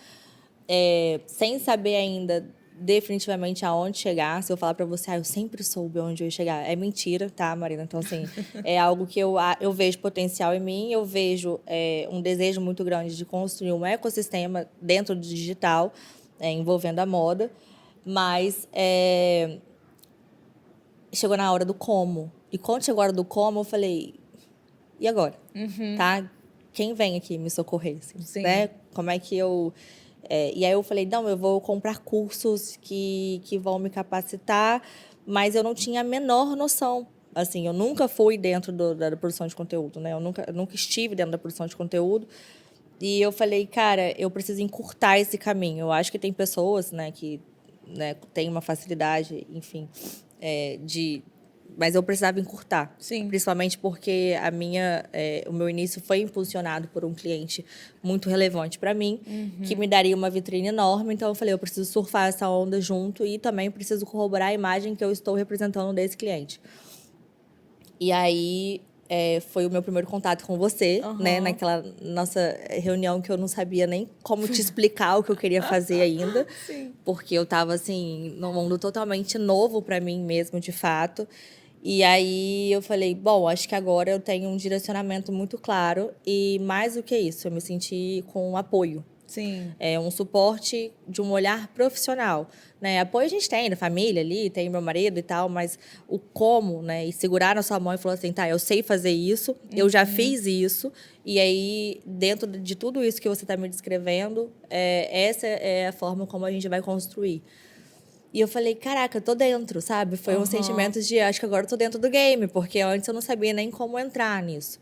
sem saber ainda definitivamente aonde chegar. Se eu falar para você, eu sempre soube onde eu ia chegar, é mentira, tá, Marina? Então, assim, é algo que eu vejo potencial em mim, eu vejo um desejo muito grande de construir um ecossistema dentro do digital, envolvendo a moda, mas chegou na hora do como. E quando chegou a hora do como, eu falei, e agora? Tá? Quem vem aqui me socorrer? Assim, né? Como é que eu... e aí eu falei, não, eu vou comprar cursos que vão me capacitar, mas eu não tinha a menor noção. Assim, eu nunca fui dentro da produção de conteúdo, né? Eu nunca estive dentro da produção de conteúdo. E eu falei, cara, eu preciso encurtar esse caminho. Eu acho que tem pessoas, né, que têm uma facilidade, enfim, mas eu precisava encurtar. Sim. Principalmente porque o meu início foi impulsionado por um cliente muito relevante para mim, que me daria uma vitrine enorme. Então, eu falei, eu preciso surfar essa onda junto e também preciso corroborar a imagem que eu estou representando desse cliente. E aí, foi o meu primeiro contato com você, né? Naquela nossa reunião que eu não sabia nem como te explicar o que eu queria fazer ainda. Sim. Porque eu estava, assim, num mundo totalmente novo para mim mesmo, de fato. E aí eu falei, bom, acho que agora eu tenho um direcionamento muito claro e mais do que isso, eu me senti com apoio. Sim. Um suporte de um olhar profissional, né? Apoio a gente tem da família ali, tem meu marido e tal, mas o como, né? E segurar na sua mão e falar assim, tá, eu sei fazer isso, eu já fiz isso, e aí, dentro de tudo isso que você está me descrevendo, essa é a forma como a gente vai construir. E eu falei, caraca, eu tô dentro, sabe? Foi um sentimento de, acho que agora eu tô dentro do game, porque antes eu não sabia nem como entrar nisso.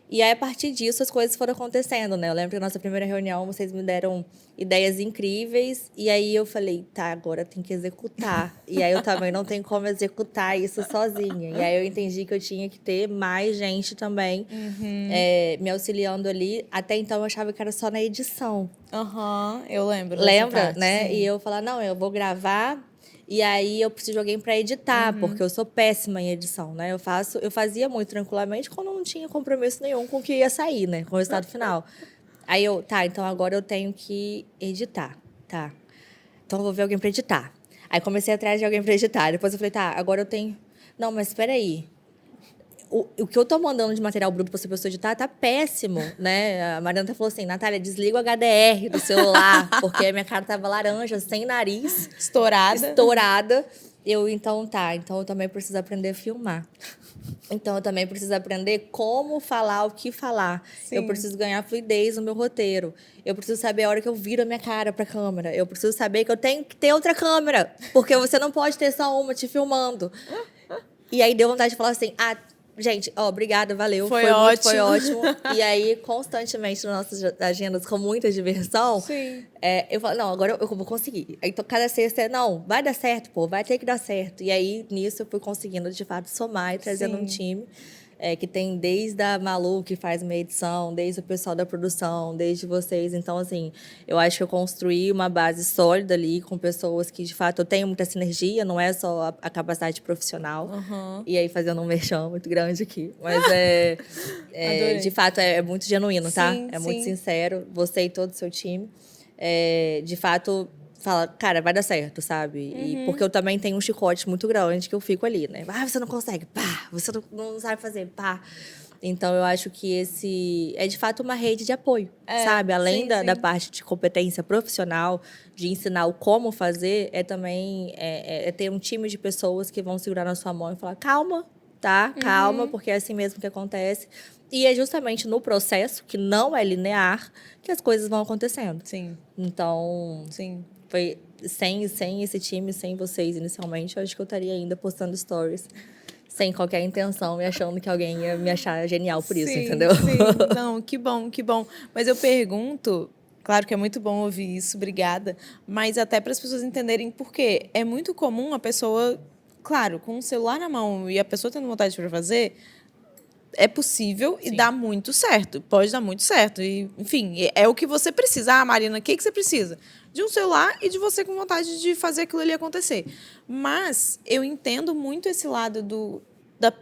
E aí, a partir disso, as coisas foram acontecendo, né? Eu lembro que na nossa primeira reunião, vocês me deram ideias incríveis. E aí, eu falei, tá, agora tem que executar. E aí, eu também não tenho como executar isso sozinha. E aí, eu entendi que eu tinha que ter mais gente também me auxiliando ali. Até então, eu achava que era só na edição. Eu lembro. Lembra, né? Sim. E eu falava, não, eu vou gravar... E aí, eu preciso de alguém para editar, porque eu sou péssima em edição, né? Eu fazia muito tranquilamente quando não tinha compromisso nenhum com o que ia sair, né? Com o resultado final. Aí então agora eu tenho que editar, tá? Então, eu vou ver alguém para editar. Aí, comecei atrás de alguém para editar. Depois, eu falei, tá, agora eu tenho... Não, mas espera aí. O que eu tô mandando de material bruto pra essa pessoa editar tá péssimo, né? A Mariana falou assim, Natália, desliga o HDR do celular, porque a minha cara tava laranja, sem nariz. Estourada. Então eu também preciso aprender a filmar. Então, eu também preciso aprender como falar, o que falar. Sim. Eu preciso ganhar fluidez no meu roteiro. Eu preciso saber a hora que eu viro a minha cara pra câmera. Eu preciso saber que eu tenho que ter outra câmera. Porque você não pode ter só uma te filmando. E aí, deu vontade de falar assim, gente, obrigada, valeu. Foi foi ótimo. ótimo. E aí, constantemente, nas nossas agendas, com muita diversão, Sim. eu falo, não, agora eu vou conseguir. Aí, cada sexta não, vai dar certo, pô, vai ter que dar certo. E aí, nisso, eu fui conseguindo, de fato, somar e trazendo um time que tem desde a Malu, que faz minha edição, desde o pessoal da produção, desde vocês. Então, assim, eu acho que eu construí uma base sólida ali com pessoas que, de fato, eu tenho muita sinergia, não é só a capacidade profissional. E aí, fazendo um merchan muito grande aqui. Mas de fato, é muito genuíno, tá? Sim, É muito sim. sincero, você e todo o seu time. De fato, fala, cara, vai dar certo, sabe? E porque eu também tenho um chicote muito grande que eu fico ali, né? Você não consegue, pá! Você não sabe fazer, pá! Então, eu acho que esse é, de fato, uma rede de apoio, sabe? Além sim, da sim. parte de competência profissional, de ensinar o como fazer, também ter um time de pessoas que vão segurar na sua mão e falar, calma, tá? Calma, porque é assim mesmo que acontece. E é justamente no processo, que não é linear, que as coisas vão acontecendo. Sim. Então, Sim. foi sem esse time, sem vocês inicialmente, eu acho que eu estaria ainda postando stories sem qualquer intenção e achando que alguém ia me achar genial por isso, entendeu? Sim. Não, que bom, que bom. Mas eu pergunto, claro que é muito bom ouvir isso, obrigada, mas até para as pessoas entenderem por quê. É muito comum a pessoa, claro, com o celular na mão e a pessoa tendo vontade para fazer, é possível e dá muito certo. Pode dar muito certo. E, enfim, é o que você precisa. Marina, o que você precisa? De um celular e de você com vontade de fazer aquilo ali acontecer. Mas eu entendo muito esse lado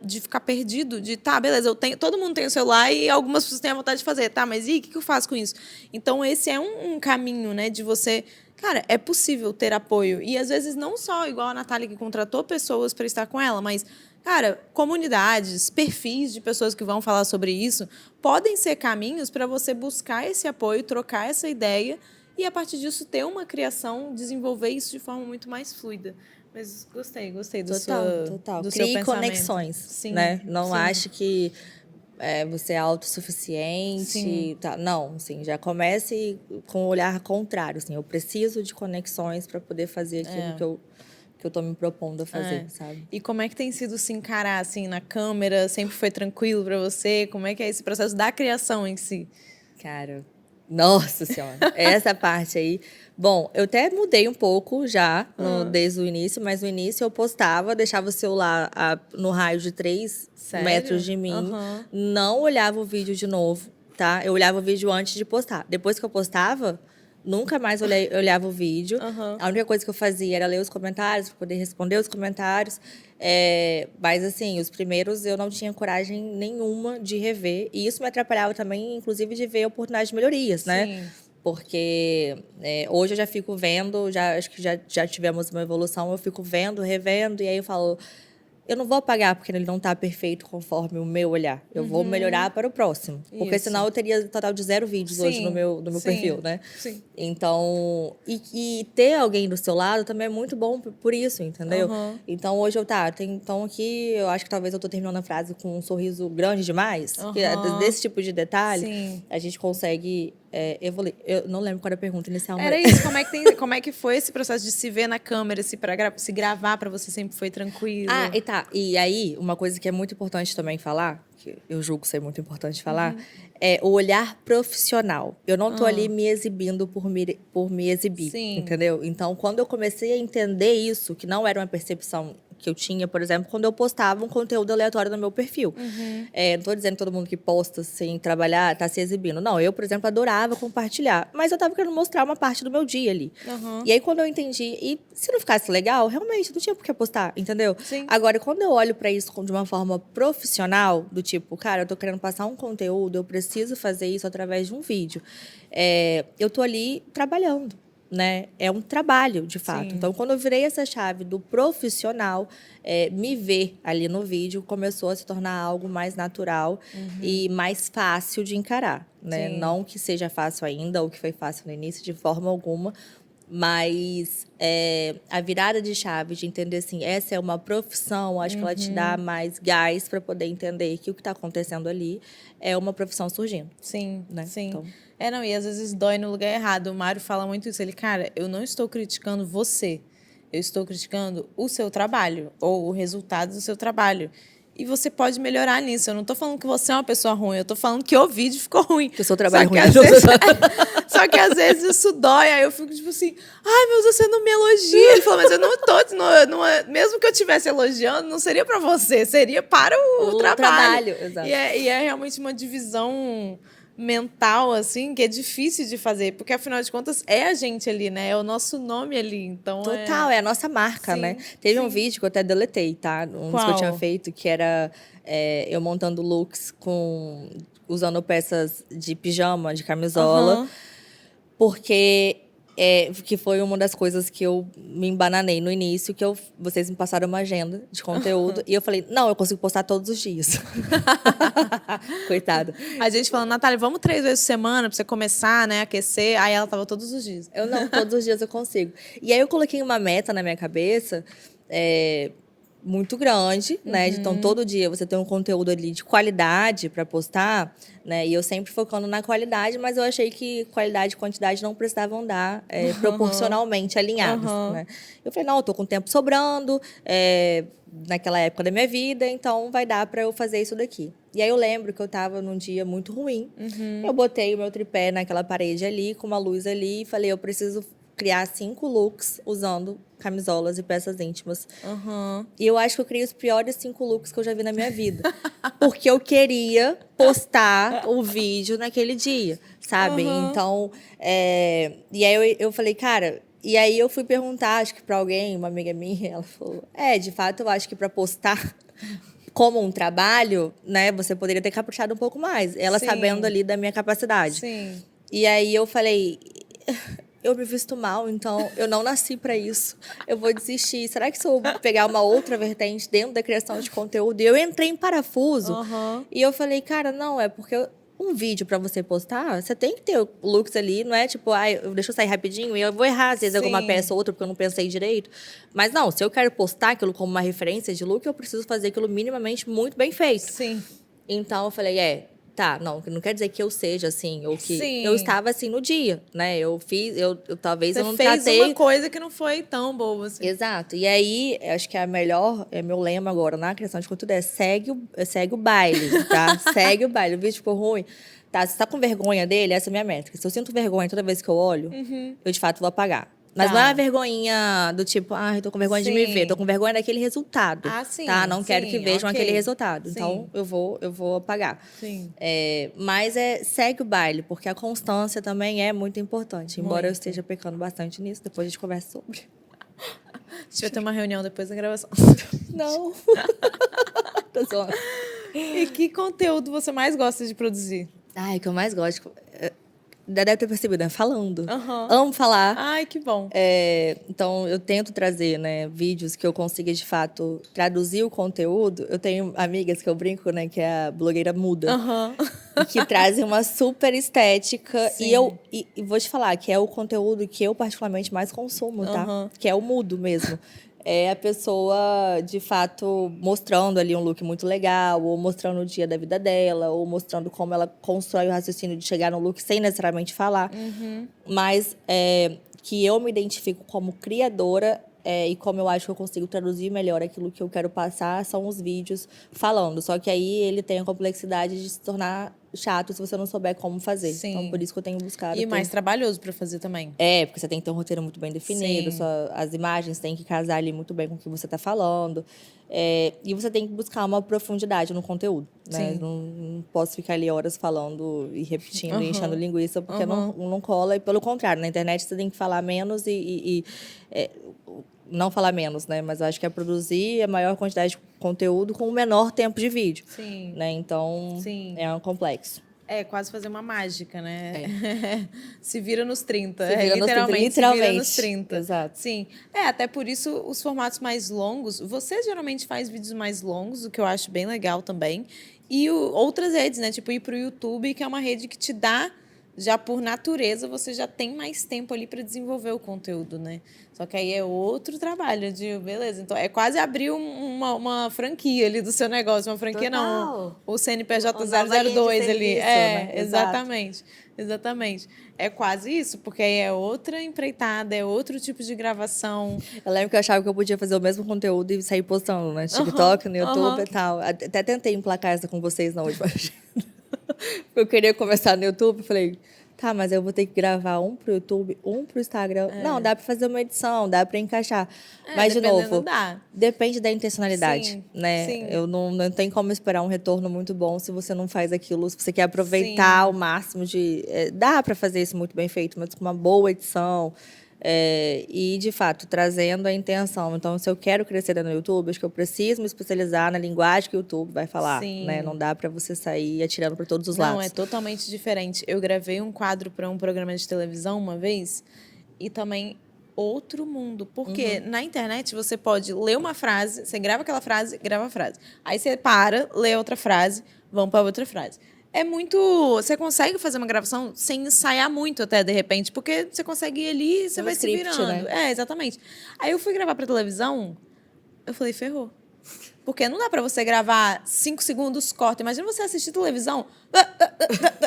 de ficar perdido, de beleza, todo mundo tem o celular e algumas pessoas têm a vontade de fazer, mas e o que eu faço com isso? Então, esse é um caminho, né, de você. Cara, é possível ter apoio. E às vezes não só igual a Natália que contratou pessoas para estar com ela, mas cara, comunidades, perfis de pessoas que vão falar sobre isso podem ser caminhos para você buscar esse apoio, trocar essa ideia e, a partir disso, ter uma criação, desenvolver isso de forma muito mais fluida. Mas gostei Total. do seu Crie pensamento. conexões, Sim, né? Não sim. ache que você é autossuficiente. Sim. Tá. Não, assim, já comece com o olhar contrário. Assim, eu preciso de conexões para poder fazer aquilo que eu tô me propondo a fazer, sabe? E como é que tem sido se encarar assim na câmera? Sempre foi tranquilo para você? Como é que é esse processo da criação em si? Cara, nossa senhora, essa parte aí. Bom, eu até mudei um pouco já desde o início, mas no início eu postava, deixava o celular no raio de 3 Sério? metros de mim, não olhava o vídeo de novo, tá? Eu olhava o vídeo antes de postar. Depois que eu postava, nunca mais olhava o vídeo. A única coisa que eu fazia era ler os comentários, para poder responder os comentários. Mas, assim, os primeiros eu não tinha coragem nenhuma de rever. E isso me atrapalhava também, inclusive, de ver oportunidades de melhorias, né? Porque hoje eu já fico vendo, acho que já tivemos uma evolução, eu fico vendo, revendo, e aí eu falo, eu não vou apagar porque ele não está perfeito conforme o meu olhar. Eu vou melhorar para o próximo. Porque senão eu teria um total de 0 vídeos hoje no meu perfil, né? Sim. Então, e ter alguém do seu lado também é muito bom por isso, entendeu? Então, hoje então aqui, eu acho que talvez eu tô terminando a frase com um sorriso grande demais. Que desse tipo de detalhe, a gente consegue evoluir. Eu não lembro qual era a pergunta inicial. Era isso, como é que foi esse processo de se ver na câmera, se gravar para você sempre foi tranquilo? E aí, uma coisa que é muito importante também falar, que eu julgo ser muito importante falar, é o olhar profissional. Eu não tô ali me exibindo por me exibir, entendeu? Então, quando eu comecei a entender isso, que não era uma percepção que eu tinha, por exemplo, quando eu postava um conteúdo aleatório no meu perfil. Não tô dizendo que todo mundo que posta sem trabalhar tá se exibindo. Não, eu, por exemplo, adorava compartilhar. Mas eu tava querendo mostrar uma parte do meu dia ali. E aí, quando eu entendi, e se não ficasse legal, realmente, não tinha por que postar, entendeu? Agora, quando eu olho pra isso de uma forma profissional, do tipo, cara, eu tô querendo passar um conteúdo, eu preciso fazer isso através de um vídeo. Eu tô ali trabalhando. Né? É um trabalho, de fato. Então, quando eu virei essa chave do profissional, me ver ali no vídeo começou a se tornar algo mais natural e mais fácil de encarar. Né? Não que seja fácil ainda, ou que foi fácil no início, de forma alguma, Mas a virada de chave de entender assim, essa é uma profissão, acho que ela te dá mais gás para poder entender que o que está acontecendo ali é uma profissão surgindo. Sim, né? sim. Então, Não, e às vezes dói no lugar errado. O Mário fala muito isso. Ele, cara, eu não estou criticando você. Eu estou criticando o seu trabalho, ou o resultado do seu trabalho. E você pode melhorar nisso. Eu não estou falando que você é uma pessoa ruim, eu estou falando que o vídeo ficou ruim. que o seu trabalho é ruim. Só que às vezes isso dói, aí eu fico tipo assim, ai, meu Deus, você não me elogia. Ele falou, mas eu não tô, mesmo que eu estivesse elogiando, não seria para você, seria para o trabalho. Exato. E é realmente uma divisão mental, assim, que é difícil de fazer, porque afinal de contas é a gente ali, né? É o nosso nome ali, então Total, é a nossa marca, sim, né? Teve um sim. vídeo que eu até deletei, tá? Um dos que eu tinha feito, que era eu montando looks usando peças de pijama, de camisola, Aham. porque que foi uma das coisas que eu me embananei no início, que vocês me passaram uma agenda de conteúdo, e eu falei, não, eu consigo postar todos os dias. Coitada. A gente falando, Natália, vamos 3 vezes por semana pra você começar, né, aquecer. Aí ela tava todos os dias. Eu não, todos os dias eu consigo. E aí eu coloquei uma meta na minha cabeça, muito grande, né? Então, todo dia você tem um conteúdo ali de qualidade para postar, né? E eu sempre focando na qualidade, mas eu achei que qualidade e quantidade não precisavam andar proporcionalmente alinhados, né? Eu falei, não, eu tô com tempo sobrando, naquela época da minha vida, então vai dar para eu fazer isso daqui. E aí eu lembro que eu tava num dia muito ruim, eu botei o meu tripé naquela parede ali, com uma luz ali, e falei, eu preciso criar 5 looks usando camisolas e peças íntimas. E eu acho que eu criei os piores 5 looks que eu já vi na minha vida. Porque eu queria postar o vídeo naquele dia, sabe? Então, e aí eu falei, cara... E aí eu fui perguntar, acho que pra alguém, uma amiga minha, ela falou... de fato, eu acho que pra postar... como um trabalho, né? Você poderia ter caprichado um pouco mais. Ela Sim. sabendo ali da minha capacidade. Sim. E aí eu falei... eu me visto mal, então eu não nasci para isso. Eu vou desistir. Será que se eu pegar uma outra vertente dentro da criação de conteúdo? E eu entrei em parafuso. E eu falei, cara, não, é porque um vídeo para você postar, você tem que ter looks ali, não é tipo, deixa eu sair rapidinho e eu vou errar, às vezes, alguma peça ou outra, porque eu não pensei direito. Mas não, se eu quero postar aquilo como uma referência de look, eu preciso fazer aquilo minimamente muito bem feito. Sim. Então eu falei, tá, não quer dizer que eu seja assim, ou que Sim. eu estava assim no dia, né? Talvez Você eu não fez tratei... uma coisa que não foi tão boa assim. Exato. E aí, acho que meu lema agora na criação de conteúdo segue o baile, tá? Segue o baile. O vídeo ficou ruim. Tá, se você tá com vergonha dele, essa é a minha métrica. Se eu sinto vergonha toda vez que eu olho, eu de fato vou apagar. Mas não é uma vergonhinha do tipo, tô com vergonha de me ver. Tô com vergonha daquele resultado. Sim. Tá? Não quero que vejam okay. aquele resultado. Sim. Então, eu vou apagar. Sim. Mas segue o baile, porque a constância também é muito importante. Embora eu esteja pecando bastante nisso, depois a gente conversa sobre. A gente vai ter uma reunião depois da gravação. Não. Tô zoando. E que conteúdo você mais gosta de produzir? O que eu mais gosto... deve ter percebido, né? Falando. Amo falar. Ai, que bom. Então, eu tento trazer, né, vídeos que eu consiga, de fato, traduzir o conteúdo. Eu tenho amigas que eu brinco, né, que é a blogueira muda. Que trazem uma super estética. Sim. E vou te falar que é o conteúdo que eu, particularmente, mais consumo, tá? Que é o mudo mesmo. É a pessoa, de fato, mostrando ali um look muito legal, ou mostrando o dia da vida dela, ou mostrando como ela constrói o raciocínio de chegar no look sem necessariamente falar. Mas que eu me identifico como criadora e como eu acho que eu consigo traduzir melhor aquilo que eu quero passar são os vídeos falando. Só que aí ele tem a complexidade de se tornar chato se você não souber como fazer. Sim. Então, por isso que eu tenho buscado. E mais trabalhoso para fazer também. Porque você tem que ter um roteiro muito bem definido, as imagens têm que casar ali muito bem com o que você está falando. E você tem que buscar uma profundidade no conteúdo. Né? Não posso ficar ali horas falando e repetindo e enchendo linguiça, porque não cola. E pelo contrário, na internet você tem que falar menos não falar menos, né? Mas eu acho que é produzir a maior quantidade de conteúdo com o menor tempo de vídeo. Sim. Né? Então, é um complexo. Quase fazer uma mágica, né? Se vira nos 30. Se vira literalmente. Se vira nos 30. Exato. Sim. Até por isso, os formatos mais longos... Você geralmente faz vídeos mais longos, o que eu acho bem legal também. E outras redes, né? Tipo, ir pro YouTube, que é uma rede que te dá já por natureza, você já tem mais tempo ali para desenvolver o conteúdo, né? Só que aí é outro trabalho de, beleza. Então, é quase abrir uma franquia ali do seu negócio. Uma franquia não, Total. o CNPJ Uma nova linha de 002 ali. serviço, É, né? Exato. exatamente. Exatamente. É quase isso, porque aí é outra empreitada, é outro tipo de gravação. Eu lembro que eu achava que eu podia fazer o mesmo conteúdo e sair postando, né? Aham, TikTok, no YouTube aham. e tal. Até tentei emplacar essa com vocês na última vez. Eu queria começar no YouTube, falei, tá, mas eu vou ter que gravar um pro YouTube, um pro Instagram. Não, dá pra fazer uma edição, dá pra encaixar. É, Mas, de dependendo novo, dá. depende da intencionalidade, Sim, né? sim, Eu não tenho como esperar um retorno muito bom se você não faz aquilo, se você quer aproveitar sim. ao máximo de... dá pra fazer isso muito bem feito, mas com uma boa edição. E, de fato, trazendo a intenção. Então, se eu quero crescer no YouTube, acho que eu preciso me especializar na linguagem que o YouTube vai falar, né? Não Sim. dá para você sair atirando para todos os Não, é lados. totalmente diferente. Eu gravei um quadro para um programa de televisão uma vez e também outro mundo. Porque na internet você pode ler uma frase, você grava aquela frase, grava a frase. Aí você para, lê outra frase, vamos para outra frase. É muito. Você consegue fazer uma gravação sem ensaiar muito, até de repente, porque você consegue ir ali e você Um vai se script, virando. né? É, exatamente. Aí eu fui gravar para televisão, eu falei, ferrou. Porque não dá pra você gravar 5 segundos, corta. Imagina você assistir televisão,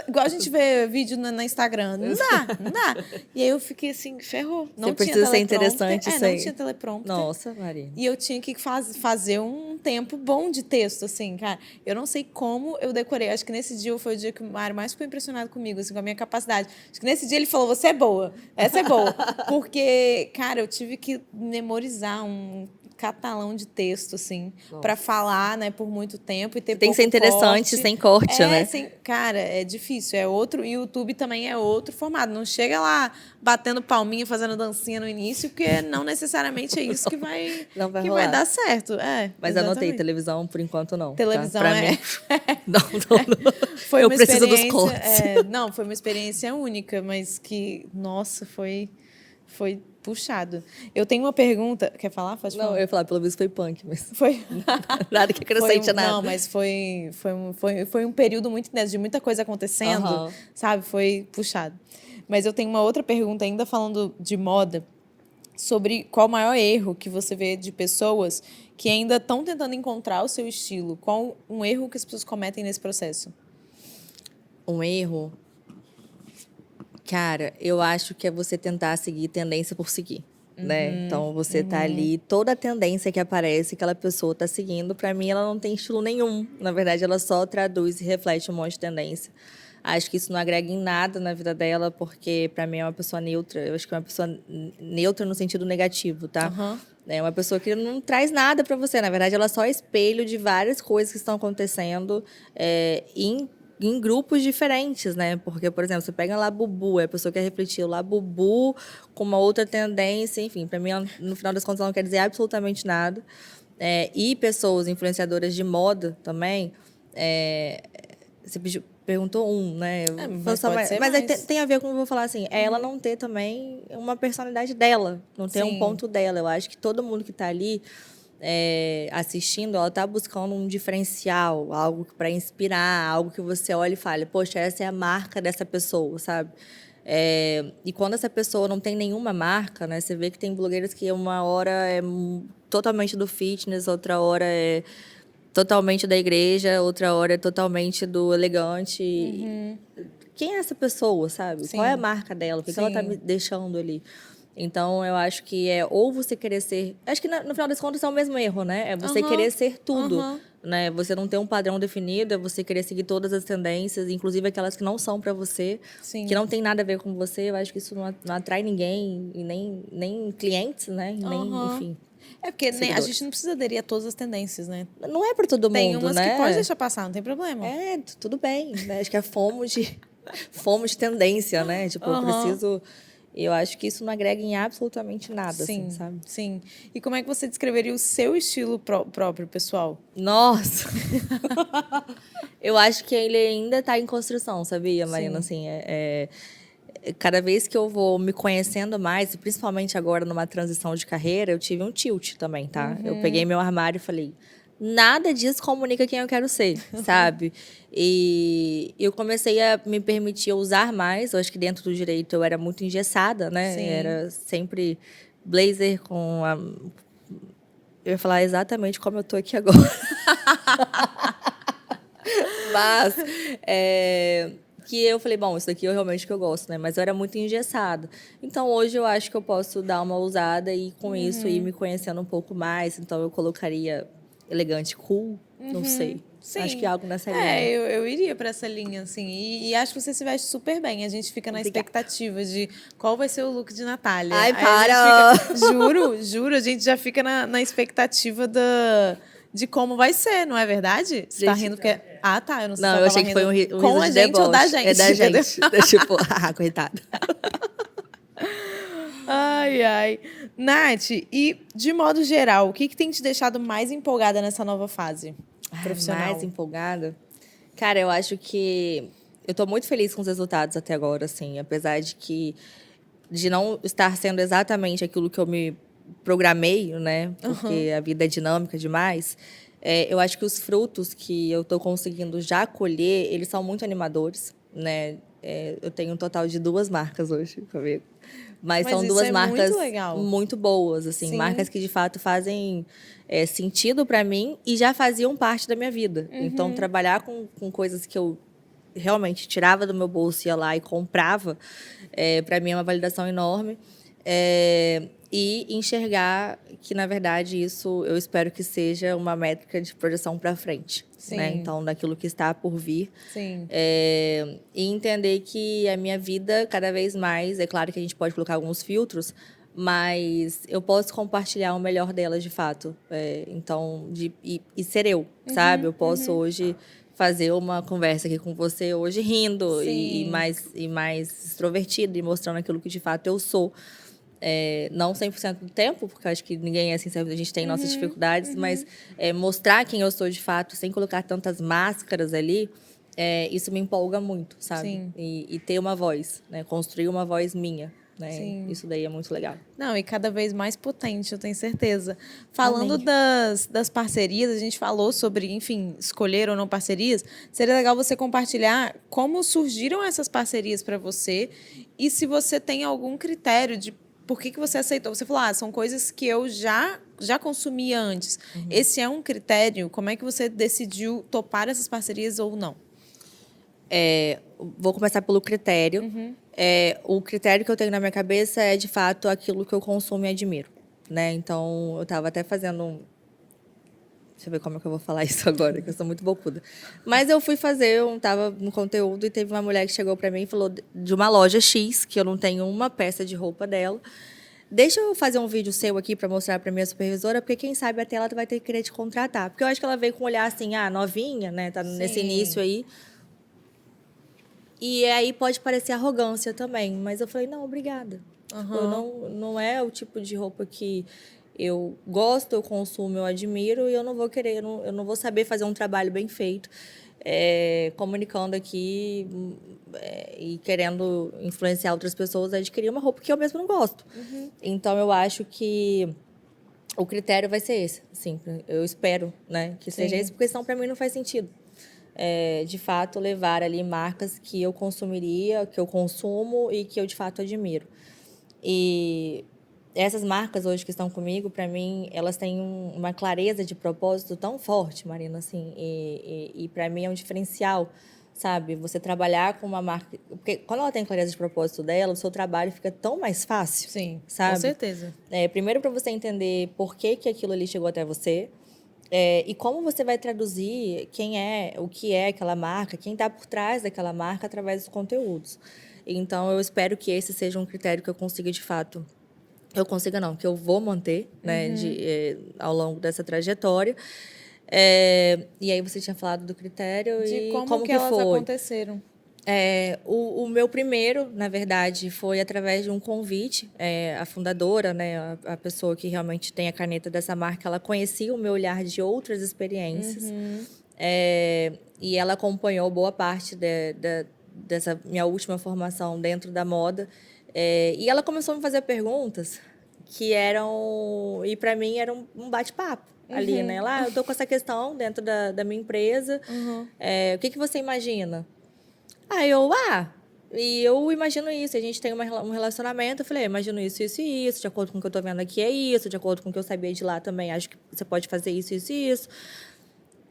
igual a gente vê vídeo na Instagram. Não dá, não dá. E aí eu fiquei assim, ferrou. Não Você tinha precisa ser teleprompter. interessante Não sem... tinha teleprompter. Nossa, Maria. E eu tinha que fazer um tempo bom de texto, assim, cara. Eu não sei como eu decorei. Acho que nesse dia foi o dia que o Mário mais ficou impressionado comigo, assim, com a minha capacidade. Acho que nesse dia ele falou, você é boa, essa é boa. Porque, cara, eu tive que memorizar um catalão de texto, assim, para falar, né, por muito tempo e ter Tem que ser pouco interessante, corte. sem corte, né? Sem, cara, é difícil. É outro. E o YouTube também é outro formato. Não chega lá batendo palminha, fazendo dancinha no início, porque não necessariamente é isso que vai, Não vai que vai rolar. dar certo. É, Mas anotei, exatamente. televisão, por enquanto, não. Televisão tá? Pra é. mim, não. Foi Eu uma preciso dos experiência. cortes. Não, foi uma experiência única, mas que, nossa, foi puxado. Eu tenho uma pergunta. Quer falar? Pode Não, falar. eu ia falar, pelo visto foi punk, mas Foi. nada que acrescente nada. Não, mas foi um período muito intenso, de muita coisa acontecendo, Aham. sabe? Foi puxado. Mas eu tenho uma outra pergunta, ainda falando de moda, sobre qual o maior erro que você vê de pessoas que ainda estão tentando encontrar o seu estilo. Qual um erro que as pessoas cometem nesse processo? Um erro, cara, eu acho que é você tentar seguir tendência por seguir, né? Então, você tá ali, toda a tendência que aparece, aquela pessoa tá seguindo, pra mim, ela não tem estilo nenhum. Na verdade, ela só traduz e reflete um monte de tendência. Acho que isso não agrega em nada na vida dela, porque pra mim é uma pessoa neutra. Eu acho que é uma pessoa neutra no sentido negativo, tá? Aham. É uma pessoa que não traz nada pra você. Na verdade, ela é só espelho de várias coisas que estão acontecendo em grupos diferentes, né? Porque, por exemplo, você pega lá Bubu, a pessoa quer refletir lá Bubu com uma outra tendência, enfim, para mim, no final das contas, ela não quer dizer absolutamente nada. E pessoas influenciadoras de moda também, você perguntou né? Mas pode ser mas aí mais. tem a ver com o que eu vou falar assim, é ela não ter também uma personalidade dela, não ter um Sim. ponto dela. Eu acho que todo mundo que está ali assistindo, ela está buscando um diferencial, algo para inspirar, algo que você olhe e fale, poxa, essa é a marca dessa pessoa, sabe? E quando essa pessoa não tem nenhuma marca, né? Você vê que tem blogueiras que uma hora é totalmente do fitness, outra hora é totalmente da igreja, outra hora é totalmente do elegante. Quem é essa pessoa, sabe? Sim. Qual é a marca dela? O que ela está me deixando ali? Então, eu acho que ou você querer ser... Acho que, no final das contas, é o mesmo erro, né? É você querer ser tudo. Né? Você não ter um padrão definido, é você querer seguir todas as tendências, inclusive aquelas que não são para você, Sim. que não tem nada a ver com você. Eu acho que isso não atrai ninguém, e nem clientes, né? E nem, enfim. É porque a seguidores. gente não precisa aderir a todas as tendências, né? Não é para todo Tem mundo, umas né? que pode deixar passar, não tem problema. Tudo bem. Né? Acho que é fomos de tendência, né? Tipo, eu preciso... Eu acho que isso não agrega em absolutamente nada, Sim, assim, sabe? sim. E como é que você descreveria o seu estilo próprio, pessoal? Nossa! Eu acho que ele ainda está em construção, sabia, Marina? Sim. Assim, cada vez que eu vou me conhecendo mais, e principalmente agora numa transição de carreira, eu tive um tilt também, tá? Eu peguei meu armário e falei, nada disso comunica quem eu quero ser, sabe? E eu comecei a me permitir usar mais. Eu acho que dentro do direito eu era muito engessada, né? Sim. Era sempre blazer com a... Eu ia falar exatamente como eu tô aqui agora. Mas, que eu falei, bom, isso daqui eu realmente que eu gosto, né? Mas eu era muito engessada. Então, hoje eu acho que eu posso dar uma ousada e, com isso, ir me conhecendo um pouco mais. Então, eu colocaria elegante, cool, não sei. Sim. Acho que é algo nessa linha. Eu iria para essa linha, assim. E acho que você se veste super bem. A gente fica na expectativa de qual vai ser o look de Natália. Ai, Aí para! juro, a gente já fica na expectativa de como vai ser, não é verdade? Você tá Gente, rindo porque... Ah, tá, eu não sei Não, se eu ela achei tava que foi um rindo riso com a de gente ou da deboche. gente, É da entendeu? gente. Tipo, coitada. Ai. Nath, e de modo geral, o que tem te deixado mais empolgada nessa nova fase profissional? Mais empolgada? Cara, eu acho que eu tô muito feliz com os resultados até agora, assim, apesar de não estar sendo exatamente aquilo que eu me programei, né? Porque a vida é dinâmica demais. Eu acho que os frutos que eu tô conseguindo já colher, eles são muito animadores, né? Eu tenho um total de 2 marcas hoje comigo. Mas são isso 2 é muito marcas legal. muito boas, assim, Sim. marcas que de fato fazem sentido para mim e já faziam parte da minha vida. Então, trabalhar com coisas que eu realmente tirava do meu bolso, ia lá e comprava, para mim é uma validação enorme. E enxergar que, na verdade, isso eu espero que seja uma métrica de projeção para frente. Né? Sim. Então, daquilo que está por vir. Sim. E entender que a minha vida, cada vez mais, é claro que a gente pode colocar alguns filtros, mas eu posso compartilhar o melhor delas de fato. Então, e ser eu, sabe? Eu posso hoje fazer uma conversa aqui com você hoje rindo e mais extrovertido e mostrando aquilo que de fato eu sou. Não 100% do tempo, porque eu acho que ninguém é assim, sempre a gente tem nossas dificuldades, mas mostrar quem eu sou de fato, sem colocar tantas máscaras ali, isso me empolga muito, sabe? Sim. E ter uma voz, né? Construir uma voz minha, né? Sim. Isso daí é muito legal. Não, e cada vez mais potente, eu tenho certeza. Falando Amém. das parcerias, a gente falou sobre, enfim, escolher ou não parcerias. Seria legal você compartilhar como surgiram essas parcerias para você e se você tem algum critério de por que você aceitou. Você falou, são coisas que eu já consumia antes. Esse é um critério? Como é que você decidiu topar essas parcerias ou não? Vou começar pelo critério. O critério que eu tenho na minha cabeça é, de fato, aquilo que eu consumo e admiro. Né? Então, eu estava até fazendo... Deixa eu ver como é que eu vou falar isso agora, que eu sou muito bocuda. Mas eu fui fazer, eu estava no conteúdo e teve uma mulher que chegou para mim e falou de uma loja X, que eu não tenho uma peça de roupa dela. Deixa eu fazer um vídeo seu aqui para mostrar para minha supervisora, porque quem sabe até ela vai ter que querer te contratar. Porque eu acho que ela veio com um olhar assim, novinha, né? Tá nesse início aí. E aí pode parecer arrogância também, mas eu falei, não, obrigada. Tipo, não é o tipo de roupa que eu gosto, eu consumo, eu admiro, e eu não vou querer, eu não vou saber fazer um trabalho bem feito, comunicando aqui e querendo influenciar outras pessoas a adquirir uma roupa que eu mesmo não gosto. Então, eu acho que o critério vai ser esse, assim, eu espero, né, que seja esse, porque senão para mim não faz sentido. De fato, levar ali marcas que eu consumiria, que eu consumo e que eu, de fato, admiro. E essas marcas hoje que estão comigo, para mim, elas têm uma clareza de propósito tão forte, Marina, assim, e para mim é um diferencial, sabe? Você trabalhar com uma marca... Porque quando ela tem clareza de propósito dela, o seu trabalho fica tão mais fácil, Sim, sabe? com certeza. Primeiro, para você entender por que aquilo ali chegou até você, e como você vai traduzir quem é, o que é aquela marca, quem está por trás daquela marca através dos conteúdos. Então, eu espero que esse seja um critério que eu consiga, de fato... Eu consiga não, que eu vou manter, né, ao longo dessa trajetória. E aí você tinha falado do critério De e como que elas foi? aconteceram. O meu primeiro, na verdade, foi através de um convite. A fundadora, né, a pessoa que realmente tem a caneta dessa marca, ela conhecia o meu olhar de outras experiências. E ela acompanhou boa parte dessa minha última formação dentro da moda. E ela começou a me fazer perguntas que eram... E para mim era um bate-papo. ali, né? Lá, eu tô com essa questão dentro da minha empresa. O que você imagina? E eu imagino isso. A gente tem um relacionamento. Eu falei, imagino isso, isso e isso. De acordo com o que eu tô vendo aqui é isso. De acordo com o que eu sabia de lá também, acho que você pode fazer isso, isso e isso.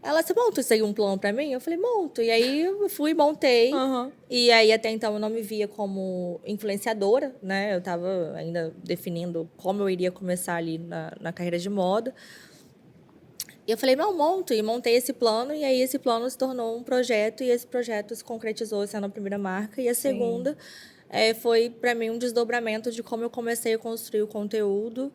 Ela, você monta isso aí um plano pra mim? Eu falei, monto. E aí eu fui, montei. E aí até então eu não me via como influenciadora, né? Eu tava ainda definindo como eu iria começar ali na carreira de moda. E eu falei, não, monto. E montei esse plano. E aí esse plano se tornou um projeto. E esse projeto se concretizou sendo a primeira marca. E a segunda foi, para mim, um desdobramento de como eu comecei a construir o conteúdo,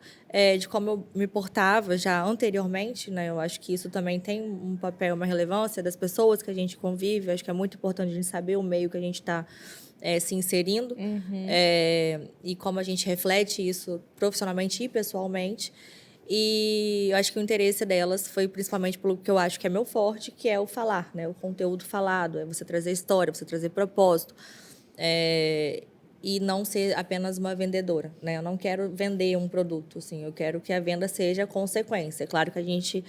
de como eu me portava já anteriormente, né? Eu acho que isso também tem um papel, uma relevância das pessoas que a gente convive. Eu acho que é muito importante a gente saber o meio que a gente está se inserindo. E como a gente reflete isso profissionalmente e pessoalmente. E eu acho que o interesse delas foi principalmente pelo que eu acho que é meu forte, que é o falar, né? O conteúdo falado, é você trazer história, você trazer propósito. E não ser apenas uma vendedora, né? Eu não quero vender um produto, assim, eu quero que a venda seja consequência. Claro que a gente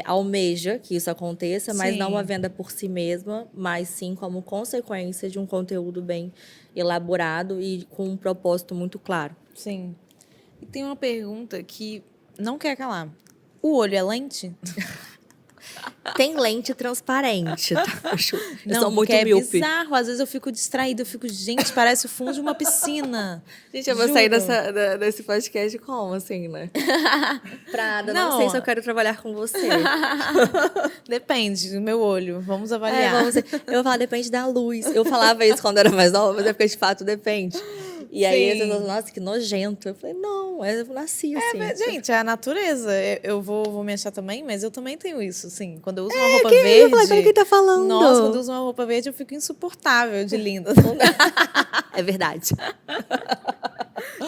almeja que isso aconteça, mas não a venda por si mesma, mas sim como consequência de um conteúdo bem elaborado e com um propósito muito claro. Sim. E tem uma pergunta que não quer calar. O olho é lente? Tem lente transparente, tá? Eu sou muito é míope. bizarro. Às vezes eu fico distraída. Eu fico, gente, parece o fundo de uma piscina. Gente, eu vou sair desse podcast como, assim, né? Prada, não sei se eu quero trabalhar com você. Depende do meu olho. Vamos avaliar. Eu vou falar, depende da luz. Eu falava isso quando era mais nova, mas é porque, de fato, depende. E aí, as pessoas, nossa, que nojento. Eu falei, não, eu nasci assim. Mas, gente, é a natureza. Eu vou me achar também, mas eu também tenho isso, assim. Quando eu uso uma roupa verde... Eu falei, quem tá falando? Nossa, quando eu uso uma roupa verde, eu fico insuportável de linda. É verdade.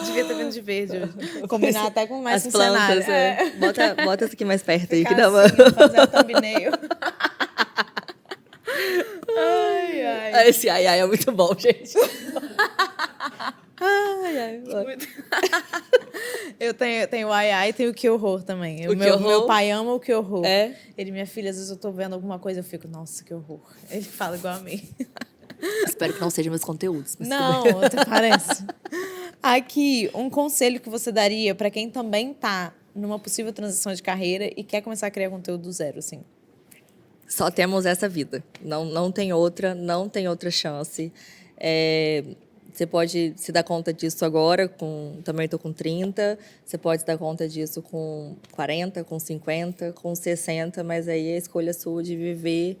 Devia ter vindo de verde hoje. Combinar até com mais as plantas, cenário. Bota isso aqui mais perto aí, que dá uma... assim, fazer a thumbnail. Ai. Esse ai é muito bom, gente. Eu tenho o ai e tenho o que horror também. Meu pai ama o que horror. Ele, minha filha, às vezes eu tô vendo alguma coisa, eu fico, nossa, que horror. Ele fala igual a mim. Espero que não sejam meus conteúdos. Mas não, até parece. Aqui, um conselho que você daria para quem também tá numa possível transição de carreira e quer começar a criar conteúdo do zero, assim? Só temos essa vida. Não tem outra, não tem outra chance. Você pode se dar conta disso agora, também estou com 30, você pode se dar conta disso com 40, com 50, com 60, mas aí é a escolha sua de viver.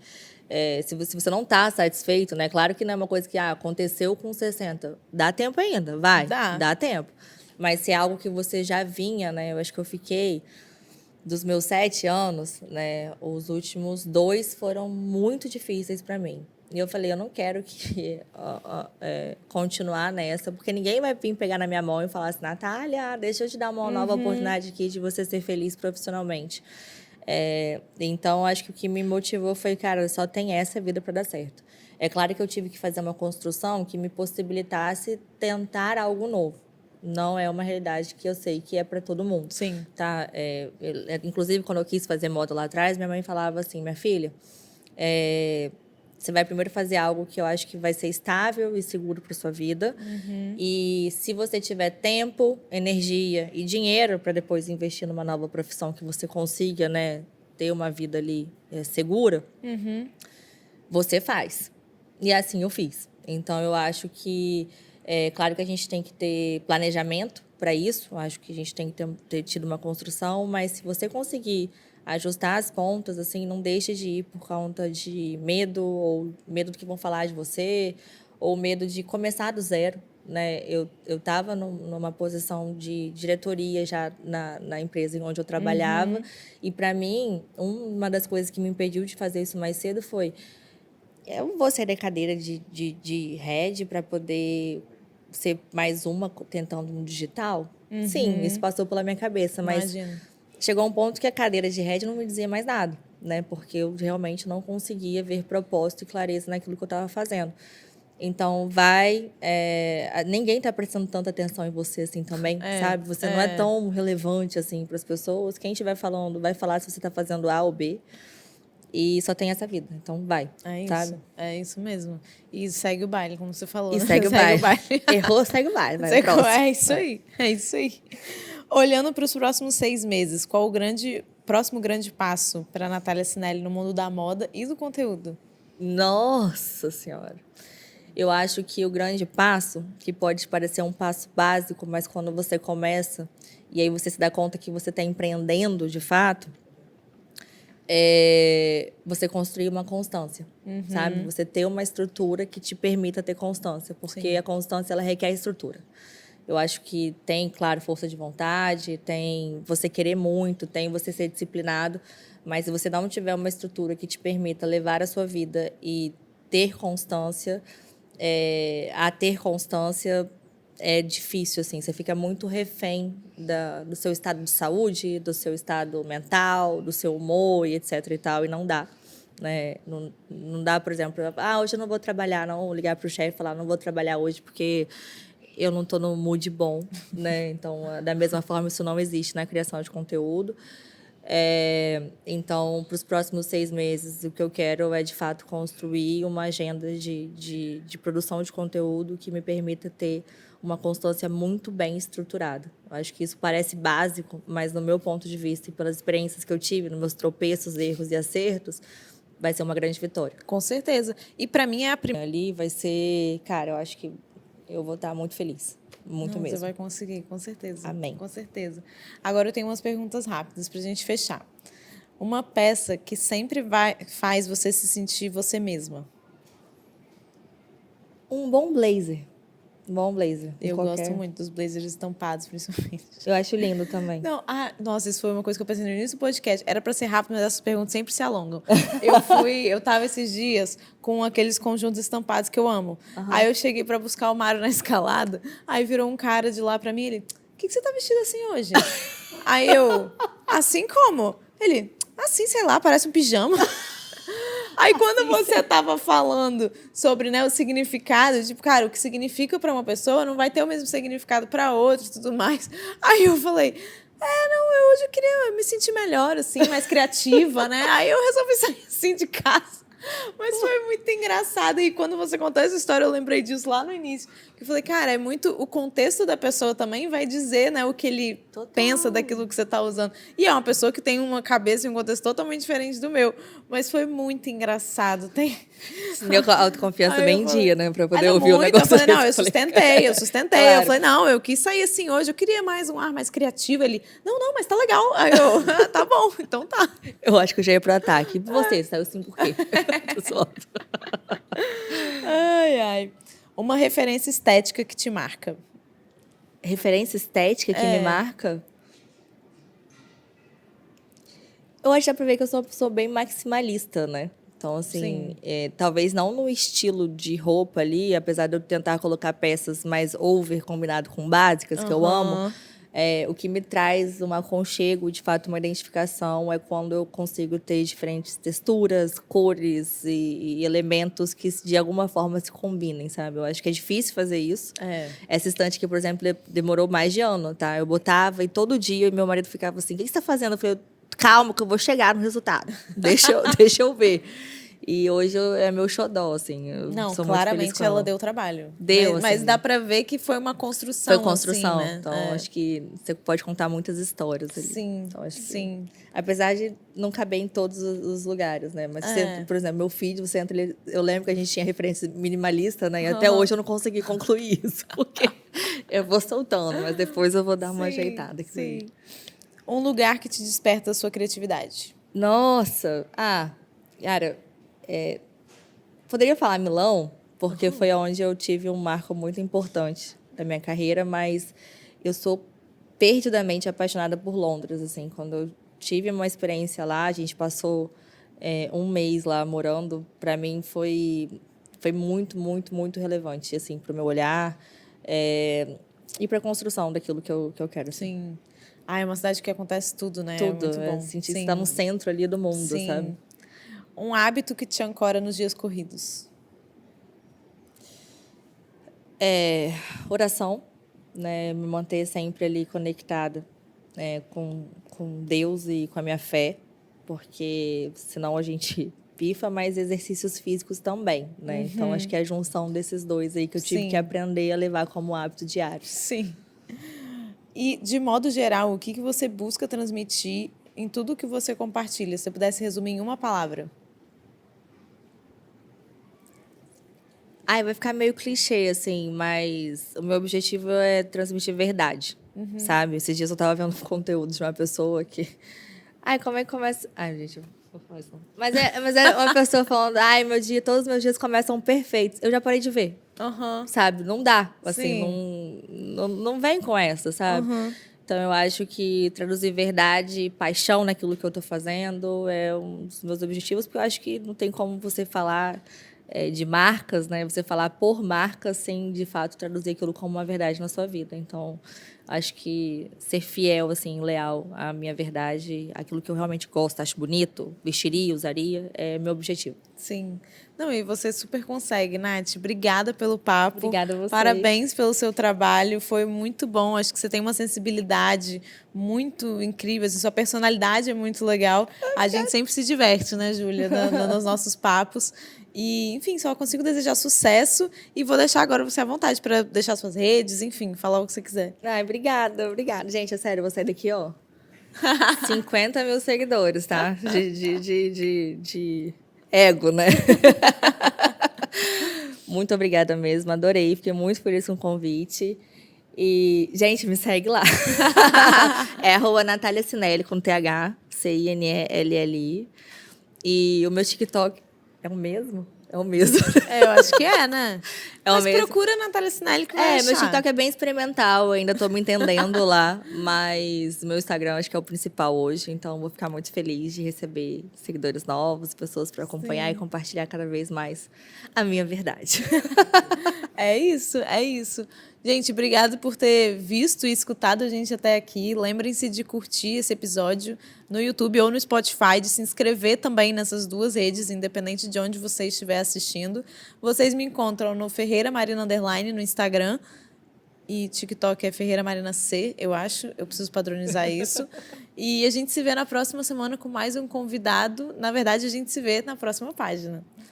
Se você não está satisfeito, né? Claro que não é uma coisa que aconteceu com 60. Dá tempo ainda, vai. Dá tempo. Mas se é algo que você já vinha, né? Eu acho que eu fiquei... Dos meus 7 anos, né, os últimos 2 foram muito difíceis para mim. E eu falei, eu não quero continuar nessa, porque ninguém vai vir pegar na minha mão e falar assim, Natália, deixa eu te dar uma nova oportunidade aqui de você ser feliz profissionalmente. Então, acho que o que me motivou foi, cara, só tem essa vida para dar certo. É claro que eu tive que fazer uma construção que me possibilitasse tentar algo novo. Não é uma realidade que eu sei que é para todo mundo. Sim. Tá? Inclusive, quando eu quis fazer moda lá atrás, minha mãe falava assim, minha filha, você vai primeiro fazer algo que eu acho que vai ser estável e seguro para sua vida. E se você tiver tempo, energia e dinheiro para depois investir numa nova profissão que você consiga, né, ter uma vida ali segura, você faz. E assim eu fiz. Então, eu acho que... claro que a gente tem que ter planejamento para isso. Eu acho que a gente tem que ter tido uma construção, mas se você conseguir ajustar as pontas, assim, não deixe de ir por conta de medo, ou medo do que vão falar de você, ou medo de começar do zero, né? Eu estava numa posição de diretoria já na empresa em onde eu trabalhava, e para mim, uma das coisas que me impediu de fazer isso mais cedo foi... Eu vou sair da cadeira de head para poder ser mais uma tentando no digital? Sim, isso passou pela minha cabeça, mas chegou um ponto que a cadeira de head não me dizia mais nada, né? Porque eu realmente não conseguia ver propósito e clareza naquilo que eu estava fazendo. Então, vai... ninguém está prestando tanta atenção em você, assim, também, sabe? Você não é tão relevante, assim, para as pessoas. Quem estiver falando vai falar se você está fazendo A ou B. E só tem essa vida. Então, vai, sabe? É isso mesmo. E segue o baile, como você falou. E né? segue o baile. Errou, segue o baile. Vai, próximo. É isso aí. É isso aí. Olhando para os próximos 6 meses, qual o próximo grande passo para a Natália Cinelli no mundo da moda e do conteúdo? Nossa Senhora! Eu acho que o grande passo, que pode parecer um passo básico, mas quando você começa e aí você se dá conta que você está empreendendo de fato, é você construir uma constância, sabe? Você ter uma estrutura que te permita ter constância, porque a constância ela requer estrutura. Eu acho que tem, claro, força de vontade, tem você querer muito, tem você ser disciplinado, mas se você não tiver uma estrutura que te permita levar a sua vida e ter constância, ter constância é difícil, assim. Você fica muito refém do seu estado de saúde, do seu estado mental, do seu humor e etc e tal, e não dá. Né? Não dá, por exemplo, hoje eu não vou trabalhar, não ligar para o chefe e falar, não vou trabalhar hoje porque eu não estou no mood bom, né? Então, da mesma forma, isso não existe na criação de conteúdo. Então, para os próximos 6 meses, o que eu quero é, de fato, construir uma agenda de produção de conteúdo que me permita ter uma constância muito bem estruturada. Eu acho que isso parece básico, mas, no meu ponto de vista e pelas experiências que eu tive, nos meus tropeços, erros e acertos, vai ser uma grande vitória. Com certeza. E para mim é a primeira. Ali vai ser... Cara, eu acho que eu vou estar muito feliz. Muito mesmo. Você vai conseguir, com certeza. Amém. Com certeza. Agora eu tenho umas perguntas rápidas para a gente fechar. Uma peça que sempre faz você se sentir você mesma. Um bom blazer. Bom blazer. Eu gosto muito dos blazers estampados, principalmente. Eu acho lindo também. Nossa, isso foi uma coisa que eu pensei no início do podcast. Era para ser rápido, mas essas perguntas sempre se alongam. Eu tava esses dias com aqueles conjuntos estampados que eu amo. Aí eu cheguei para buscar o Mário na escalada, aí virou um cara de lá para mim, ele, o que você tá vestido assim hoje? Aí eu, assim como? Ele, assim, sei lá, parece um pijama. Aí, quando você estava falando sobre, né, o significado, tipo, cara, o que significa para uma pessoa não vai ter o mesmo significado para outra e tudo mais. Aí eu falei, hoje eu queria me sentir melhor, assim, mais criativa, né? Aí eu resolvi sair assim de casa. Mas foi muito engraçado. E quando você contou essa história, eu lembrei disso lá no início. Que eu falei, cara, é muito... O contexto da pessoa também vai dizer, né, o que ele pensa daquilo que você está usando. E é uma pessoa que tem uma cabeça e um contexto totalmente diferente do meu. Mas foi muito engraçado. Meu autoconfiança bem em dia, né? Pra poder ouvir muito, o negócio. Eu falei, não, eu sustentei. Claro. Eu falei, não, eu quis sair assim hoje. Eu queria mais um ar mais criativo. Ele, não, mas tá legal. Aí eu, tá bom, então tá. Eu acho que eu já ia pro ataque. E você, saiu assim por quê? Ai. Uma referência estética que te marca. Referência estética que me marca? Eu acho que dá pra ver que eu sou uma pessoa bem maximalista, né? Então, assim, talvez não no estilo de roupa ali, apesar de eu tentar colocar peças mais over combinado com básicas, que eu amo. O que me traz um aconchego, de fato, uma identificação, é quando eu consigo ter diferentes texturas, cores e elementos que, de alguma forma, se combinem, sabe? Eu acho que é difícil fazer isso. Essa estante aqui, por exemplo, demorou mais de ano, tá? Eu botava e todo dia meu marido ficava assim, o que você está fazendo? Eu falei, calma que eu vou chegar no resultado. Deixa eu ver. E hoje é meu xodó, assim. Não, sou claramente muito feliz ela deu trabalho. Deu, mas assim, dá pra ver que foi uma construção. Foi construção. Assim, né? Então, acho que você pode contar muitas histórias ali. Sim, então, sim. Apesar de não caber em todos os lugares, né? Mas, você, por exemplo, meu filho, você entra ali... Eu lembro que a gente tinha referência minimalista, né? E até hoje eu não consegui concluir isso. Porque eu vou soltando, mas depois eu vou dar uma ajeitada. Sim. Um lugar que te desperta a sua criatividade. Nossa! Cara... Poderia falar Milão, porque foi onde eu tive um marco muito importante da minha carreira, mas eu sou perdidamente apaixonada por Londres. Assim, quando eu tive uma experiência lá, a gente passou um mês lá morando, para mim foi muito, muito, muito relevante assim, para o meu olhar e para a construção daquilo que eu quero. Sim. É uma cidade que acontece tudo, né? Tudo. É muito bom. Sentir que está no centro ali do mundo, sabe? Um hábito que te ancora nos dias corridos. Oração, né? Me manter sempre ali conectada, com Deus e com a minha fé, porque senão a gente pifa, mas exercícios físicos também, né? Então, acho que é a junção desses dois aí que eu tive Sim. que aprender a levar como hábito diário. Sim. E, de modo geral, o que você busca transmitir em tudo que você compartilha? Se você pudesse resumir em uma palavra. Ai, vai ficar meio clichê, assim, mas o meu objetivo é transmitir verdade, sabe? Esses dias eu tava vendo um conteúdo de uma pessoa que... Ai, como é que começa... Ai, gente, eu vou falar isso não. Mas é uma pessoa falando, ai, todos os meus dias começam perfeitos. Eu já parei de ver, sabe? Não dá, assim, não vem com essa, sabe? Então, eu acho que traduzir verdade e paixão naquilo que eu tô fazendo é um dos meus objetivos, porque eu acho que não tem como você falar de marcas, né? Você falar por marca sem, de fato, traduzir aquilo como uma verdade na sua vida. Então, acho que ser fiel, assim, leal à minha verdade, aquilo que eu realmente gosto, acho bonito, vestiria, usaria, é meu objetivo. Sim. Não, e você super consegue, Nath. Obrigada pelo papo. Obrigada a vocês. Parabéns pelo seu trabalho. Foi muito bom. Acho que você tem uma sensibilidade muito incrível. Assim, sua personalidade é muito legal. A gente sempre se diverte, né, Júlia, nos nossos papos. E, enfim, só consigo desejar sucesso e vou deixar agora você à vontade para deixar suas redes, enfim, falar o que você quiser. Ai, obrigada. Gente, é sério, vou sair daqui, ó. 50 mil seguidores, tá? De ego, né? Muito obrigada mesmo, adorei, fiquei muito feliz com o convite. E, gente, me segue lá. É @Natália Cinelli com TH, CINELLI. E o meu TikTok é o mesmo? É o mesmo. Eu acho que é, né? Mas mesmo. procura a Natália Cinelli que vai achar. Meu TikTok é bem experimental, eu ainda tô me entendendo lá. Mas meu Instagram acho que é o principal hoje. Então, vou ficar muito feliz de receber seguidores novos, pessoas para acompanhar e compartilhar cada vez mais a minha verdade. É isso, é isso. Gente, obrigado por ter visto e escutado a gente até aqui. Lembrem-se de curtir esse episódio no YouTube ou no Spotify, de se inscrever também nessas duas redes, independente de onde você estiver assistindo. Vocês me encontram no Ferreira Marina Underline no Instagram e TikTok é Ferreira Marina C, eu acho. Eu preciso padronizar isso. E a gente se vê na próxima semana com mais um convidado. Na verdade, a gente se vê na próxima página.